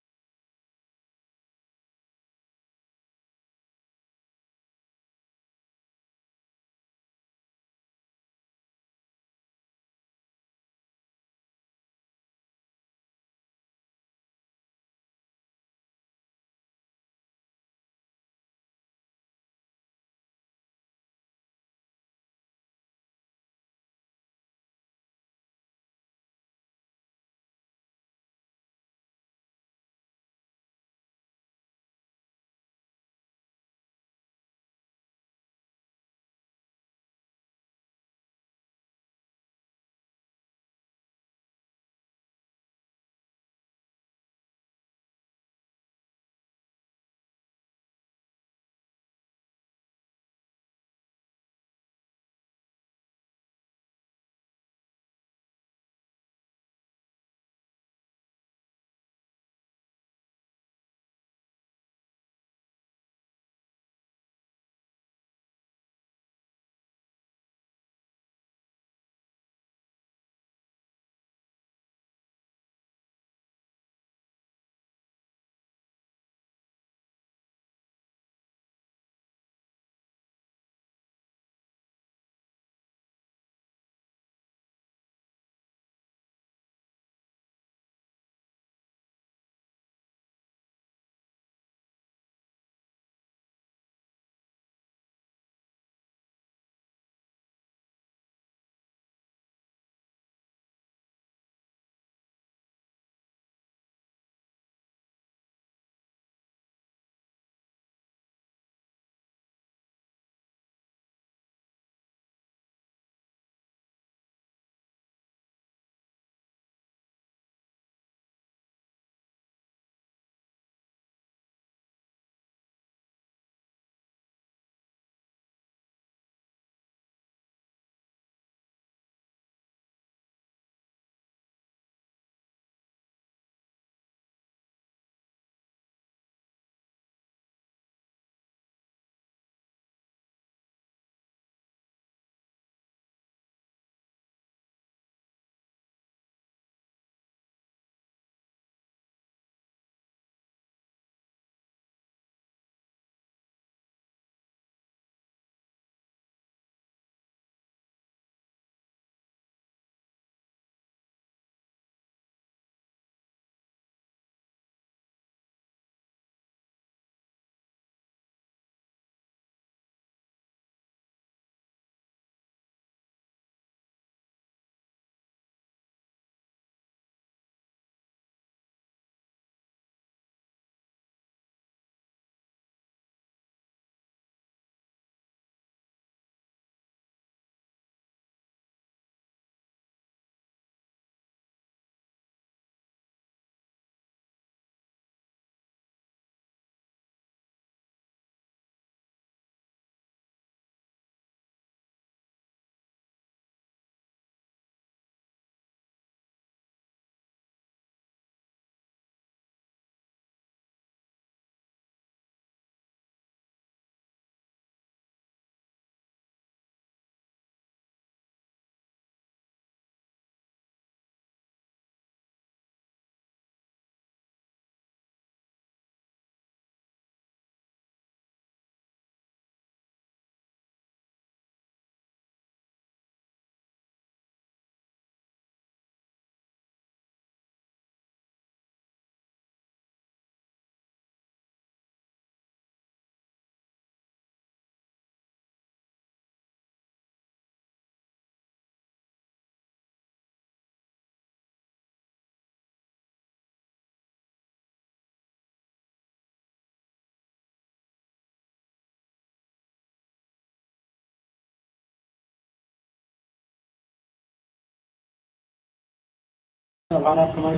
आभार आपका हमारी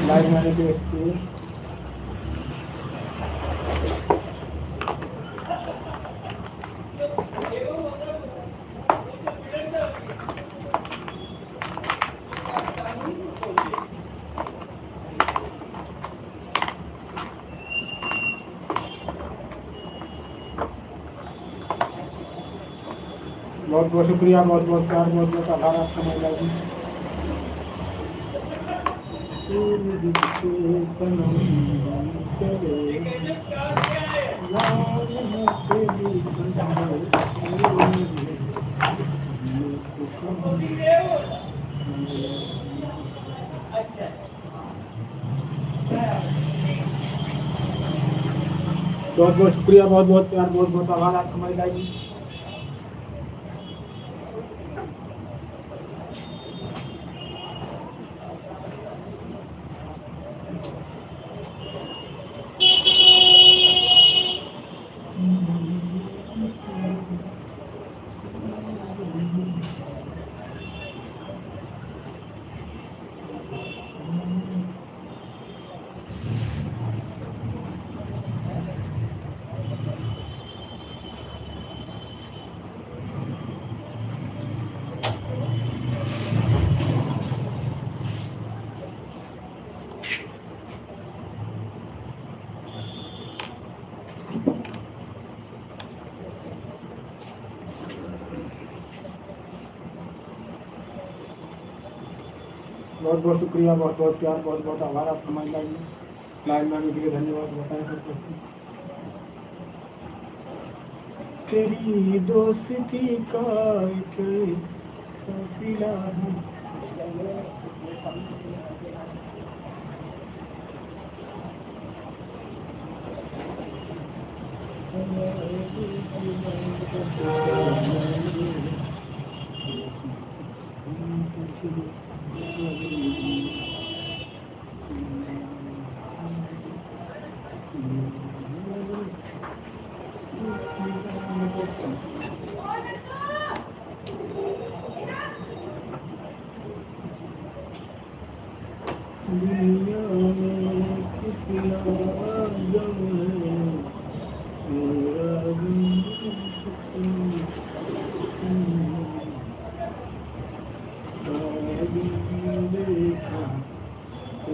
लाइव में आने के लिए। बहुत बहुत शुक्रिया, बहुत बहुत प्यार, बहुत बहुत आभार आपका हमारी लाइव में। के सनम चले यार है तेरी बहुत बहुत शुक्रिया, बहुत बहुत प्यार, बहुत बहुत आभार आपका हमारी लाइव में। बहुत बहुत शुक्रिया, बहुत बहुत प्यार, बहुत बहुत आभार आपका हमारी लाइव में आने के लिए धन्यवाद। बताएं सर कैसे? तेरी दोस्ती का एक सिलसिला है। दुनिया में कितना गम है, मेरा भी देखा तो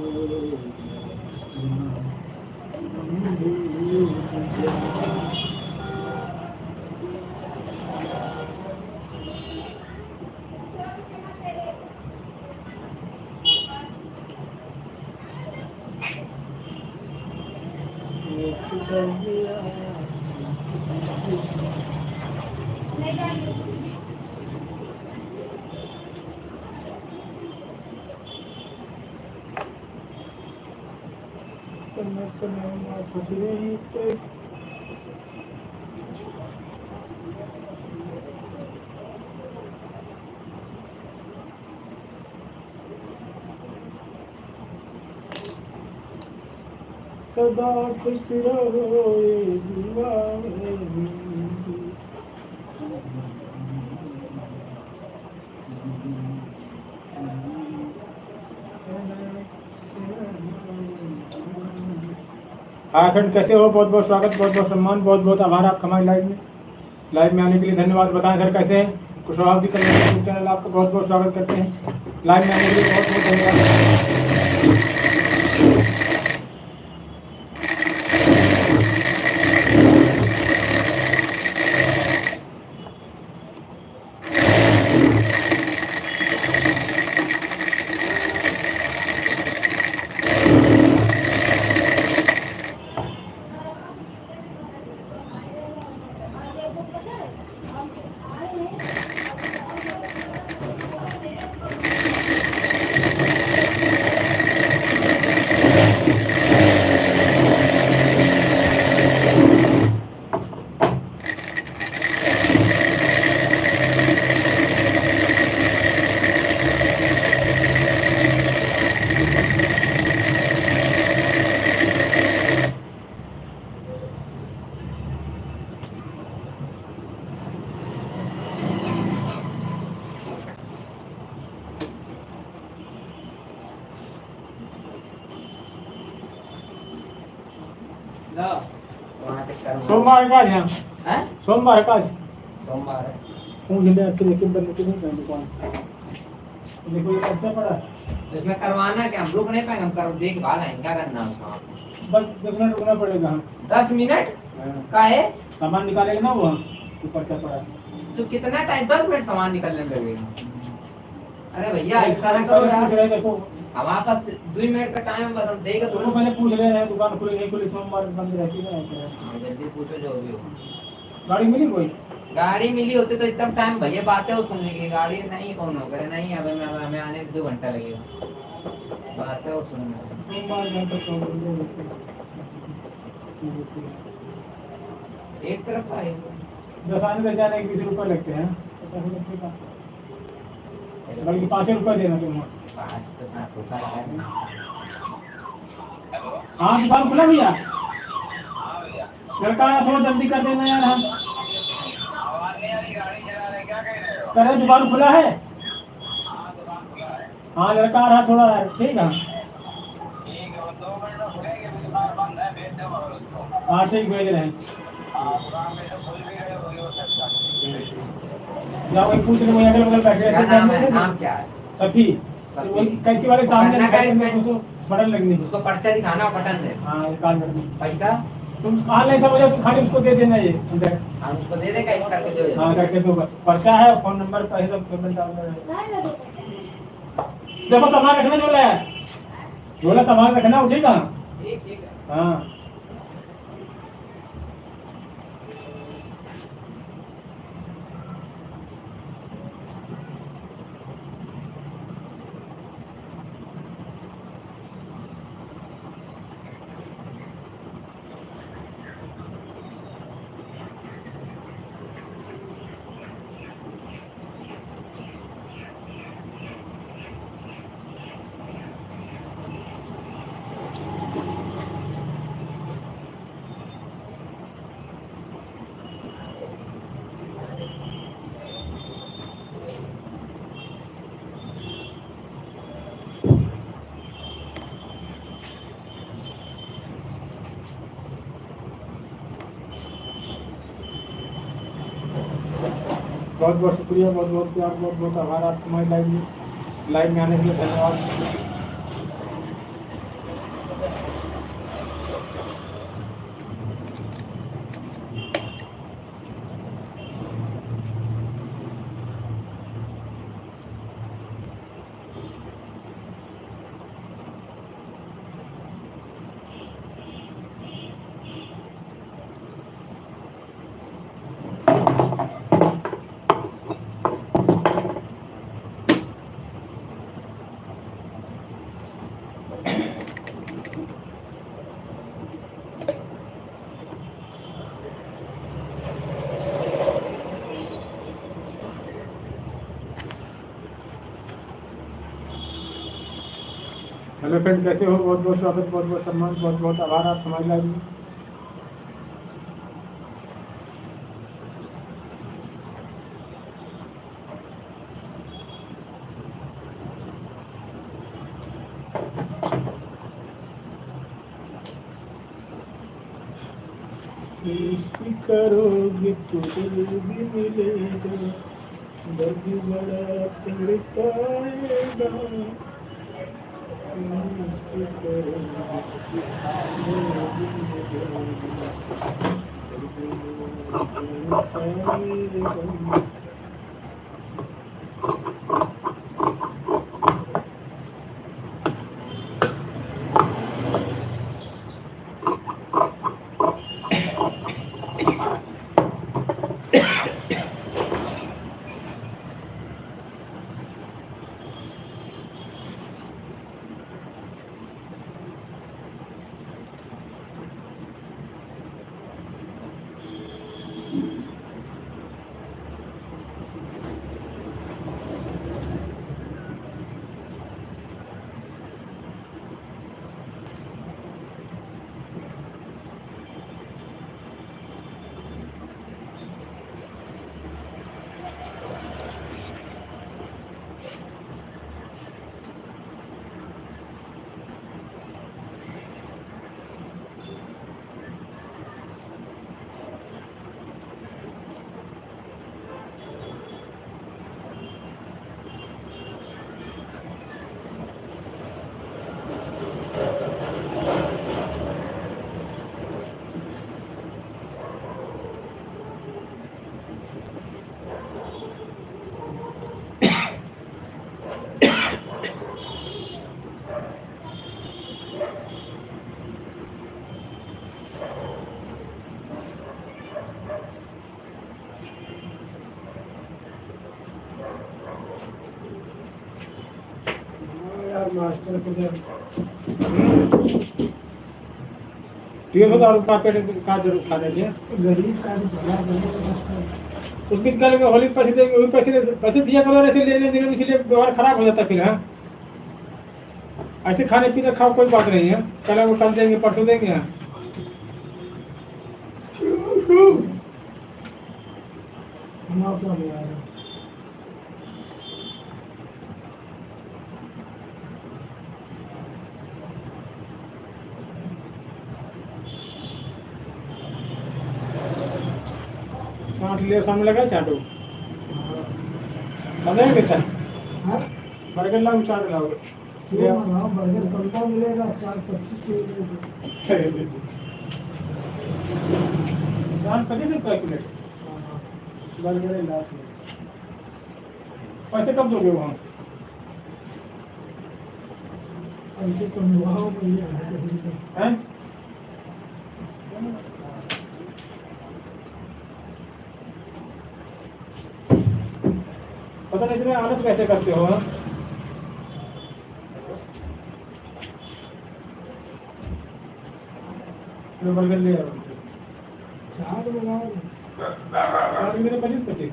नहीं जाएंगे। सदा खुश रहो ये दुआ है मेरी। हाँ फ्रेंड कैसे हो? बहुत बहुत स्वागत, बहुत बहुत सम्मान, बहुत बहुत आभार आपका हमारी लाइव में आने के लिए धन्यवाद। बताएं सर कैसे हैं? कुशवाहा भी कल्याण यूट्यूब चैनल आपका बहुत बहुत स्वागत करते हैं। लाइव में आने के लिए बहुत बहुत धन्यवाद। सोमवार का है, सोमवार का सोमवार है। पूछ ले कि लेकिन बंद के नहीं कर दुकान। देखो ये अच्छा पड़ा है। इसमें करवाना क्या? हम रुक नहीं पाएंगे, हम कर देखभाल आएंगे। क्या करना है उसमें? बस देखना रुकना पड़ेगा। 10 मिनट का है। सामान निकालेगा ना वो ऊपर से पड़ा है। तो कितना टाइम? 10 मिनट सामान निकलने में लगेगा। अरे भैया ऐसा ना करो यार। देखो हमारे पास 2 मिनट का टाइम है, बस हम देगा तो मैंने पूछ रहे हैं दुकान खुली नहीं खुली, सोमवार बंद रहती है ना। जल्दी पूछो जो भी हो। गाड़ी मिली कोई? गाड़ी मिली होती तो इतना टाइम भैया बातें वो सुनने की, गाड़ी नहीं कौन हो करे नहीं, अब हमें आने में 2 घंटा लगेगा, बातें और सुनने। सोमवार एक तरफ का है, दस आने तक जाने के 20 रुपये लगते हैं, 50 रुपये का, बल्कि 5 रुपये देना तुम। 5 तो ना धोखा लगा देना। हाँ दुकान खुला भैया? लड़का आया, थोड़ा जल्दी कर देना यार। हम कह रहे दुकान खुला है? हाँ लड़का आ रहा थोड़ा यार, ठीक है। हाँ ठीक भेज रहे हैं। जाओ वही पूछ रहे, वही अगल बगल बैठे क्या नाम है? नाम क्या है? सफी। सफी। वही कैंची वाले सामने करना क्या इसमें? उसको बटन लगनी। उसको पर्चा दिखाना और बटन दे। हाँ कान लगनी। पैसा तुम कहाँ नहीं समझो, तुम खाली उसको दे देना ये अंदर। हम उसको दे देगा, इस करके दो। हाँ करके दो बस, पर्चा है, फोन नंबर, पैसे सब पेमेंट डालना है। नहीं लगे। देखो सामान रखना, झोला है, झोला सामान रखना, उठेगा। ठीक ठीक है। हाँ बहुत बहुत शुक्रिया, बहुत बहुत प्यार, बहुत बहुत आभार आपको हमारी लाइव में आने के लिए धन्यवाद। हेलो फ्रेंड, कैसे हो? बहुत बहुत स्वागत, बहुत बहुत सम्मान, बहुत बहुत आभार आप हमारी लाइव में। इश्क करोगे तो दिल भी मिलेगा, दर्द बड़ा तड़पाएगा। मास्टर को ये बता और पेट का जरूर खा लेंगे गरीब का भी भला बनेगा। उस बीच कल में होली पैसे देंगे, वही पैसे दिया करो, ऐसे लेने देने में इसीलिए व्यवहार खराब हो जाता फिर। हाँ, ऐसे खाने पीने खाओ कोई बात नहीं है, कल वो कल देंगे परसों देंगे। हाँ क्या चाट ले सामने लगा चाटो बनाएंगे चाट बर्गर लाओ चाट लाओ बर्गर 15 मिलेगा, चाट 25 के चाट 25 रुपये प्लेट बर्गर लाओ। पैसे कब दोगे वहाँ? पैसे कमवाओ हैं? पता नहीं इतने आलस कैसे करते हो? बर्गर ले आओ, चाट लगाओ, चाट मेरे 25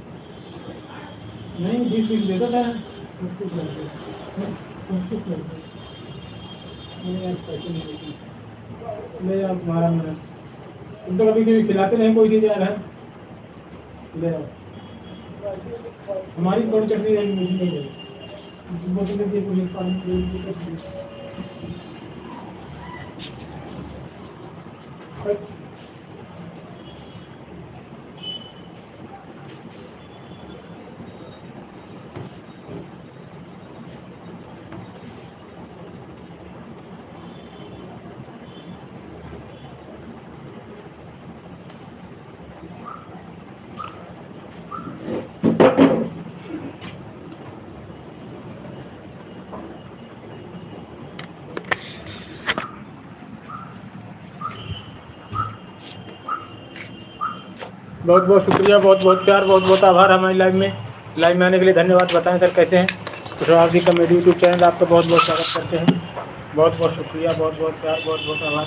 नहीं 20 देता था। 25 नहीं यार, पैसे नहीं ले आओ, तुम्हारा मेरा तुम तो कभी कभी खिलाते नहीं कोई चीज़ यार है, ले आओ। हमारी कौन चटनी रहेगी, मुझे नहीं रहेगी, बोतल देती है पानी। बहुत बहुत शुक्रिया, बहुत बहुत प्यार, बहुत बहुत आभार। हमारी लाइव में आने के लिए धन्यवाद। बताएं सर कैसे हैं? Kushwaha ji comedy YouTube channel आपका बहुत बहुत स्वागत करते हैं। बहुत बहुत शुक्रिया, बहुत बहुत प्यार, बहुत बहुत आभार।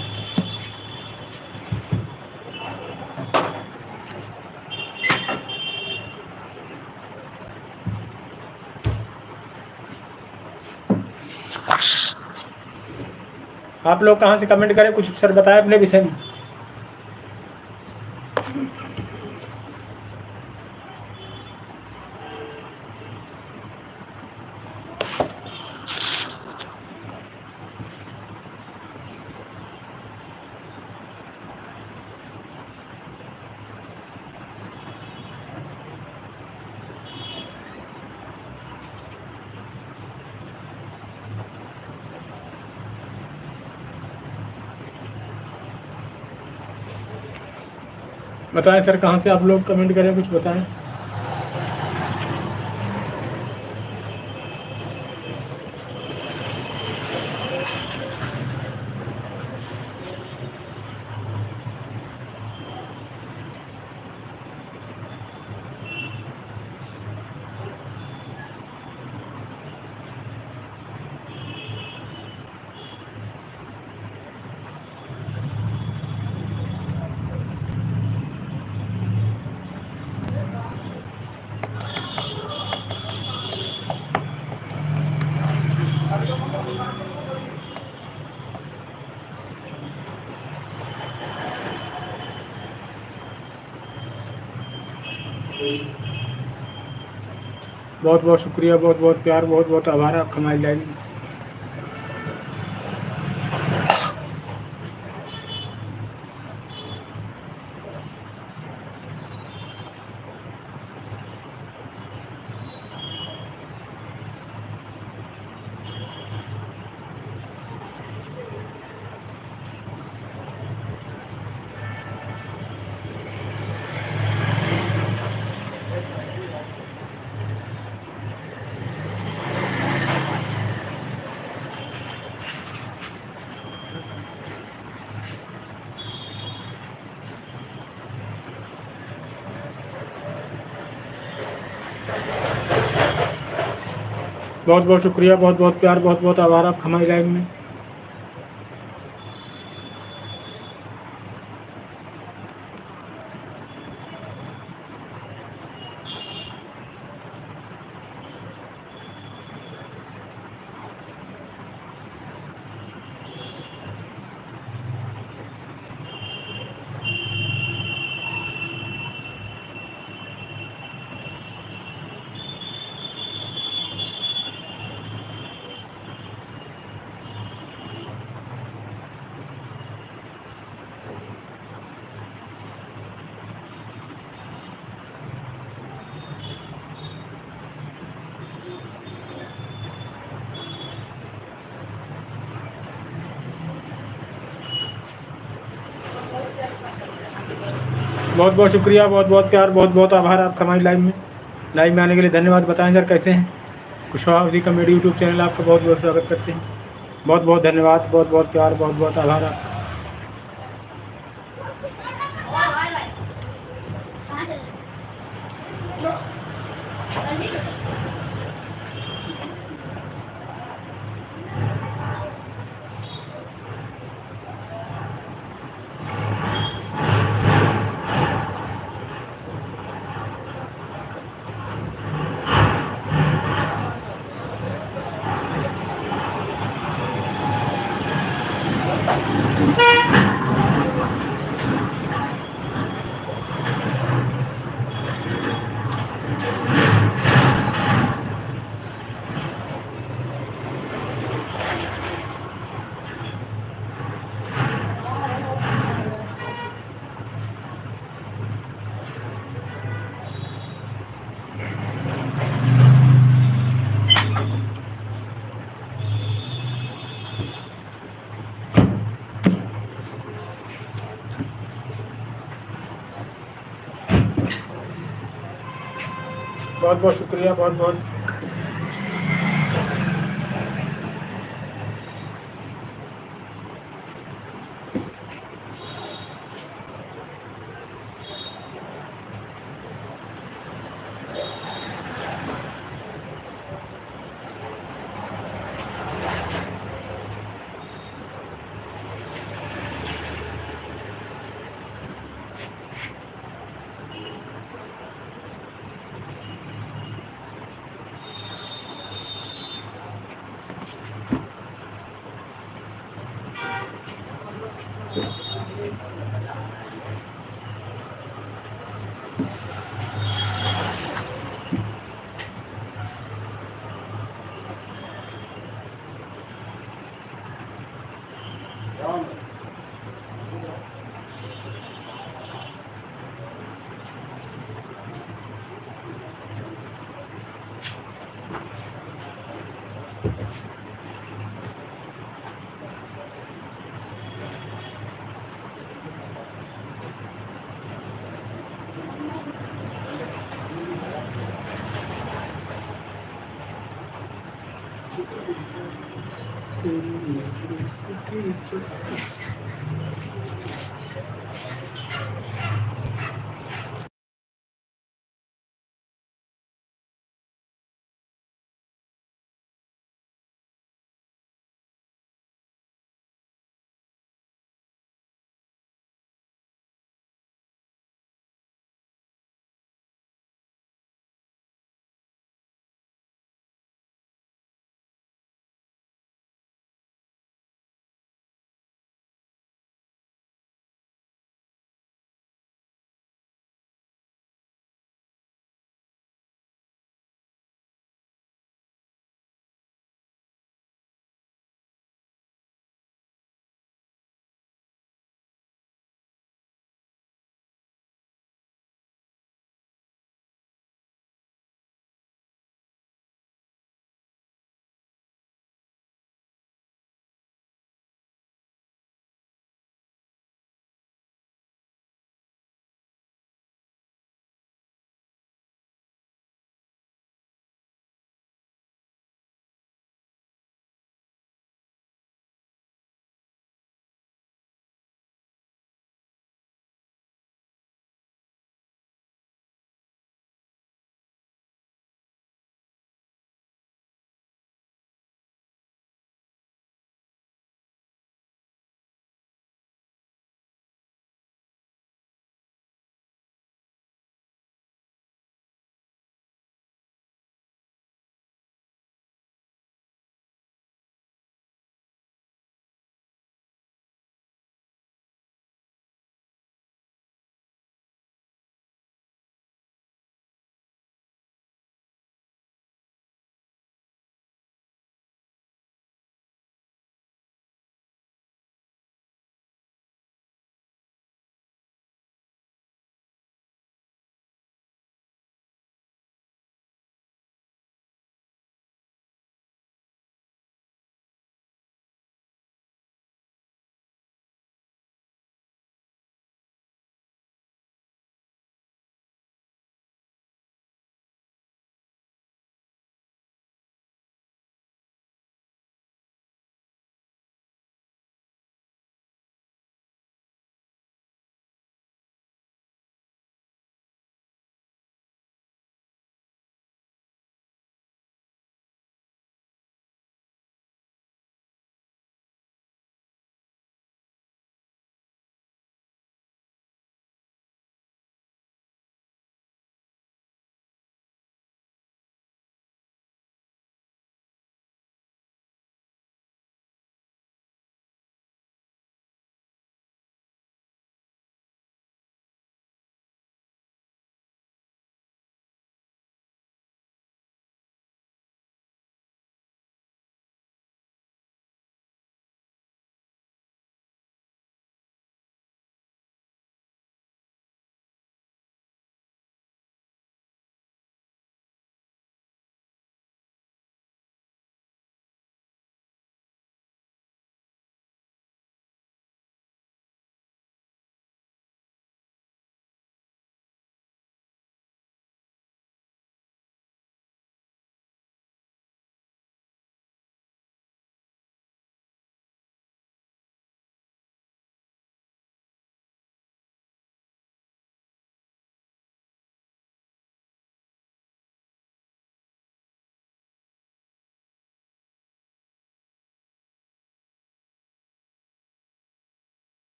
आप लोग कहाँ से कमेंट करें, कुछ सर बताएं अपने विषय में। बताएं सर कहाँ से आप लोग कमेंट करें, कुछ बताएं। बहुत बहुत शुक्रिया, बहुत बहुत प्यार, बहुत बहुत आभार आपका हमारी लाइव में। बहुत बहुत शुक्रिया, बहुत बहुत प्यार, बहुत बहुत आभार आपका हमारी लाइव में। बहुत बहुत शुक्रिया, बहुत बहुत प्यार, बहुत बहुत आभार आपका हमारी लाइव में आने के लिए धन्यवाद। बताएं सर कैसे हैं? कुशवाहा अवधी कॉमेडी यूट्यूब चैनल आपका बहुत बहुत स्वागत करते हैं। बहुत बहुत धन्यवाद, बहुत बहुत प्यार, बहुत बहुत आभार आपका। Bye bye. कहाँ चल रहे हो? बहुत बहुत शुक्रिया, बहुत बहुत।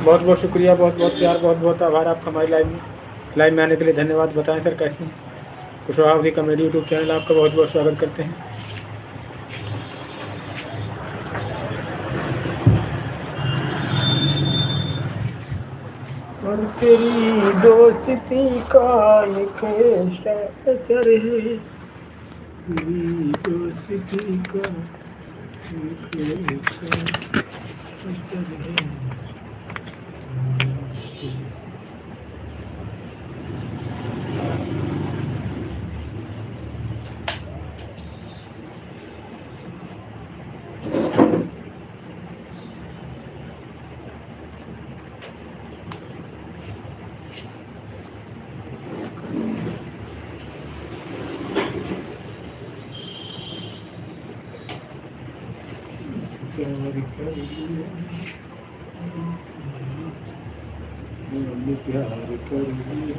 बहुत बहुत शुक्रिया, बहुत बहुत प्यार, बहुत बहुत आभार आपका हमारी लाइव में आने के लिए धन्यवाद। बताएं सर कैसे हैं? कुशवाहा अवधी कॉमेडी यूट्यूब चैनल आपका बहुत बहुत स्वागत करते हैं। और तेरी दोस्ती का एक असर है, तेरी दोस्ती का एक असर है। प्यार कर लिया, मैंने प्यार कर लिया,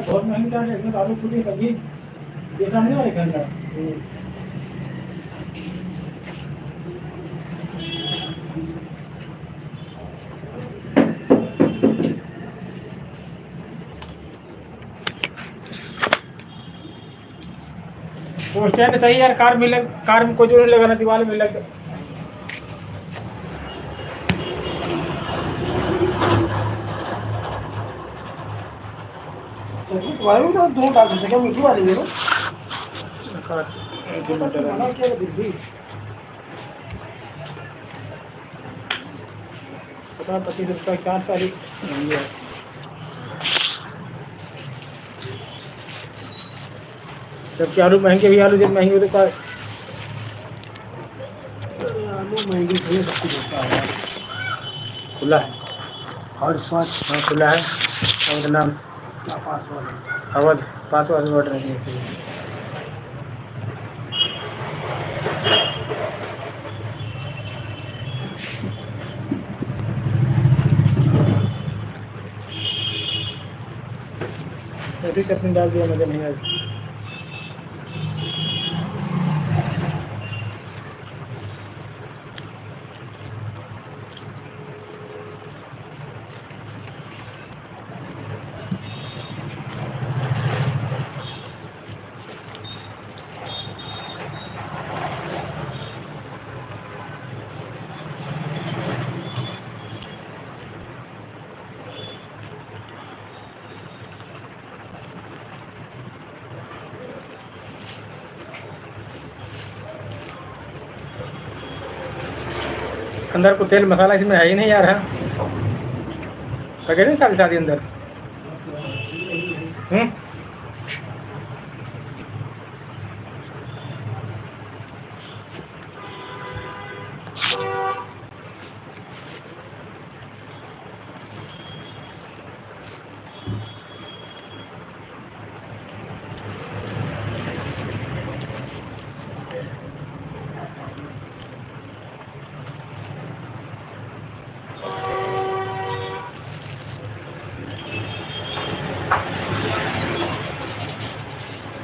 बहुत महंगी चाट है, आलू पूरी सब्जी ये सामने वाले घंटा वो स्टैंड सही यार, कार में कोई जो नहीं लगाना, दीवार में लग तुम्हारे में तो दो डाल सकते हैं, मीठी वाली है ना। पता 25 रुपये 4 तारीख महंगी है। जबकि आलू महंगे भी, आलू जब महंगे होते का आलू महंगी थोड़ी सब कुछ होता है, खुला है हर स्वाद हाँ खुला है। और नाम पासवर्ड है। अवध पासवर्ड ऑर्डर नहीं है। ऐसी चटनी डाल दिया, मजा नहीं आई। अंदर को तेल मसाला इसमें है ही नहीं यार। है लगे नहीं सारी शादी अंदर।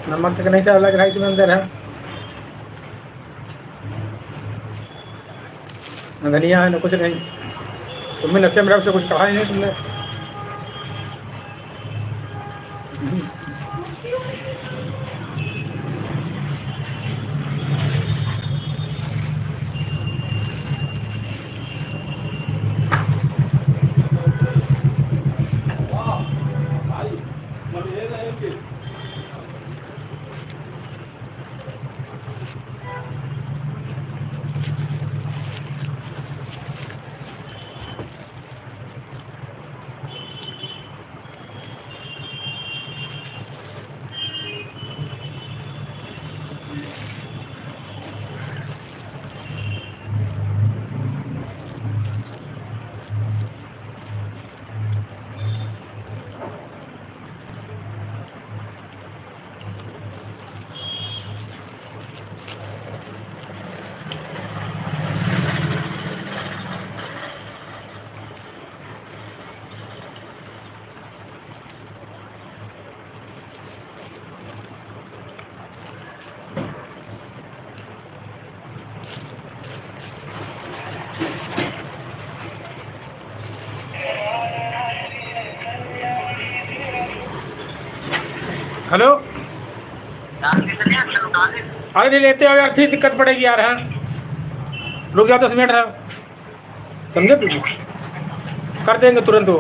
नमक तक नहीं से अलग राइस में अंदर है, न धनिया है न कुछ नहीं। तुमने नशे में रब से कुछ कहा ही नहीं तुमने। हेलो। अरे नहीं लेते हो यार, फिर दिक्कत पड़ेगी यार। हाँ रुक जाओ 10 मिनट है, समझे तुझे, कर देंगे तुरंत वो।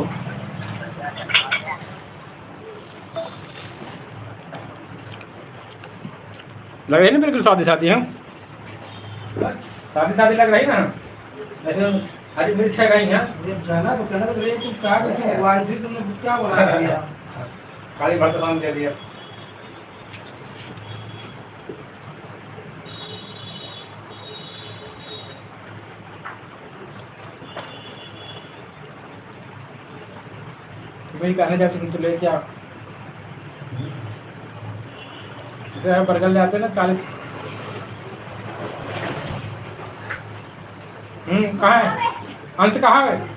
लग रही ना बिल्कुल शादी शादी। हाँ शादी शादी लग रही ना, ऐसे हरी मिर्च है कहीं। हाँ ये जाना तो कहना तो ये तुम काट के मंगवाई थी, तुमने क्या बना दिया? खाली भर सामान दे दिया। वही कहने जाते तुम तो लेके आओ, जैसे बर्गर ले आते ना 40। कहाँ है अंश, कहाँ है?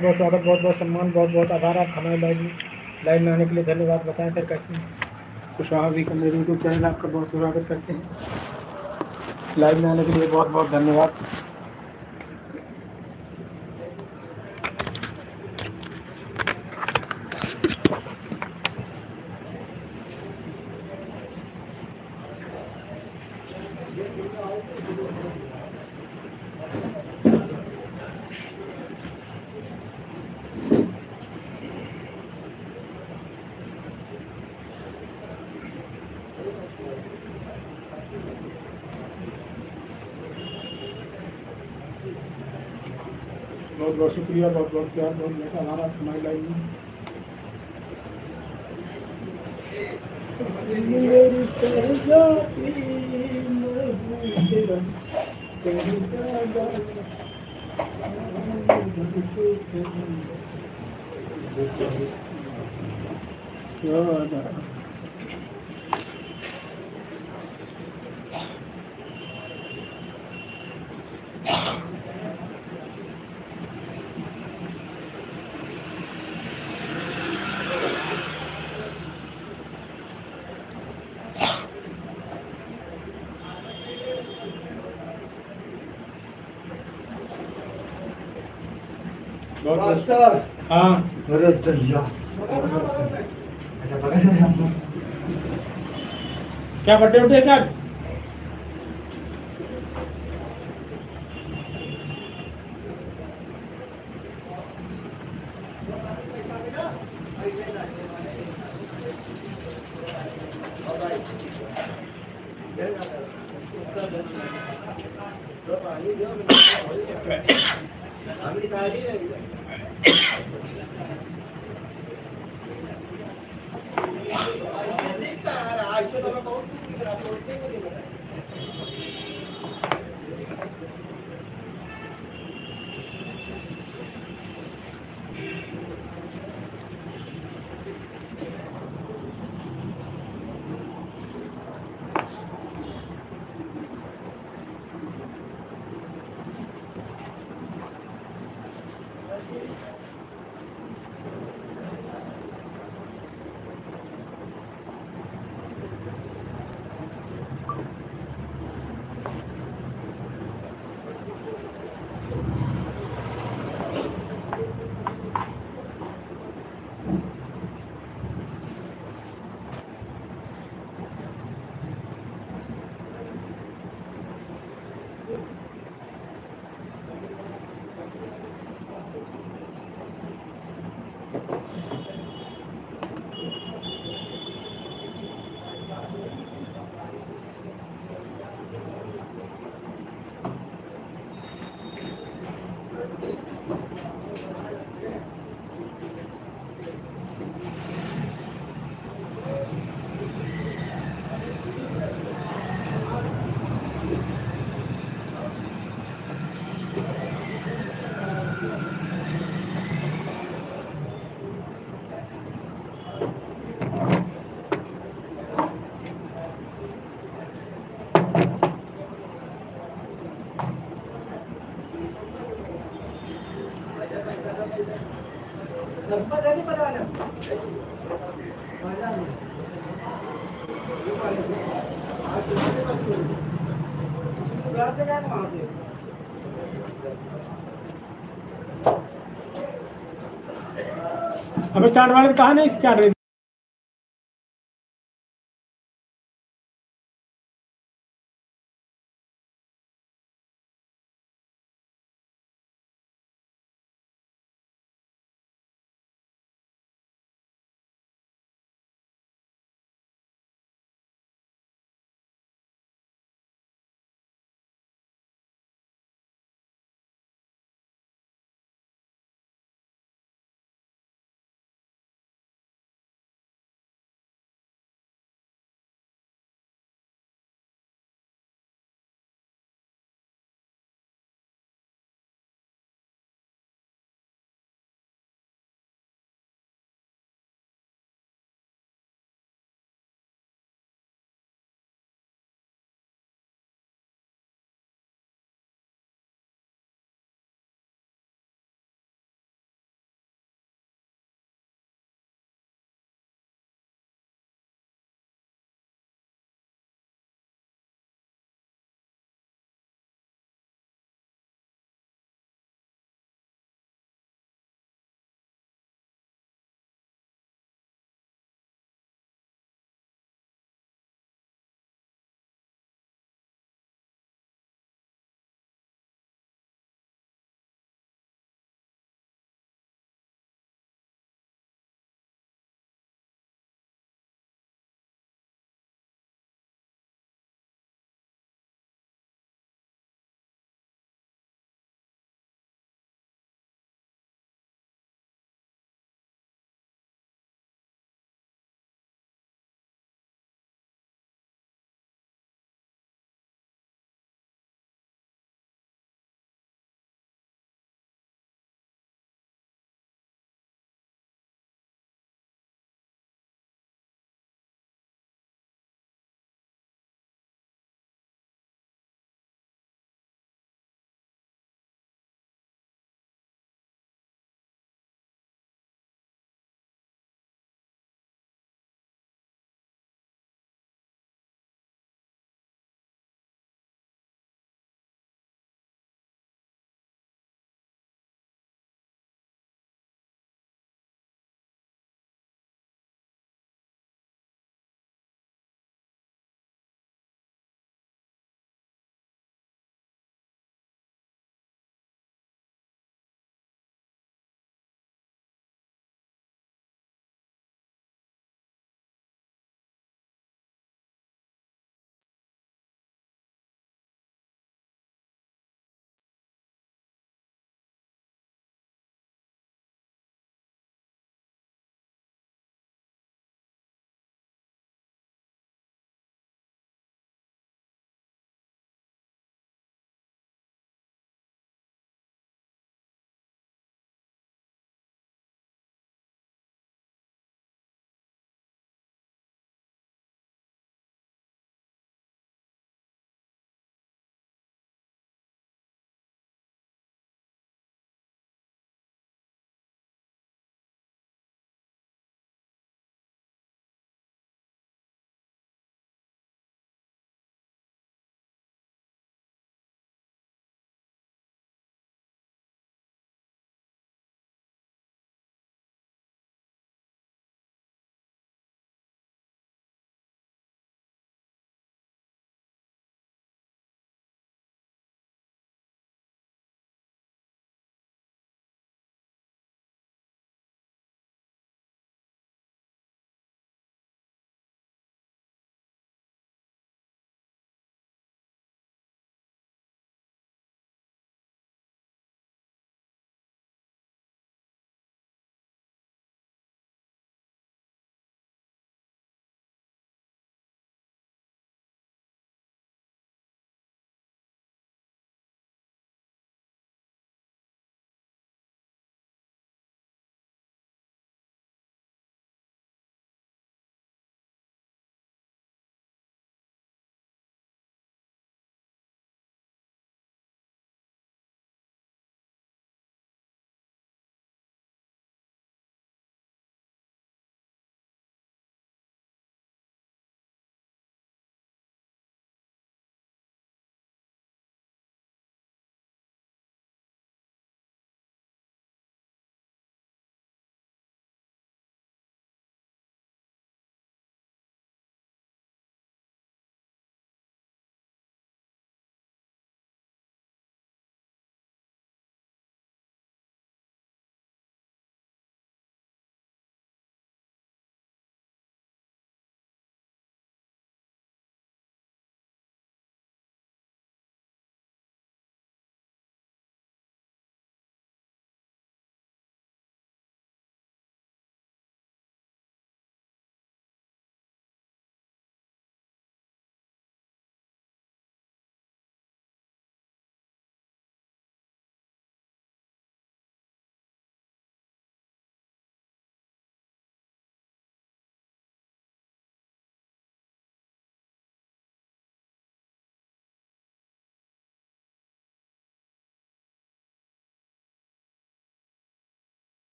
बहुत स्वागत, बहुत बहुत सम्मान, बहुत बहुत आभार आपका हमारे लाइव में आने के लिए धन्यवाद। बताएं सर कैसे हैं? कुशवाहा जी का मेरे यूट्यूब चैनल आपका बहुत स्वागत करते हैं। लाइव में आने के लिए बहुत बहुत धन्यवाद। बहुत बहुत शुक्रिया, बहुत बहुत प्यार, बहुत बहुत आभार आप हमारी लाइव में। मेरी सहजादी मैं तेरा सहजादा। मास्टर हाँ अरे चलिया क्या बर्थडे उठे क्या? अबे चाट वाले कहा नहीं चाट रही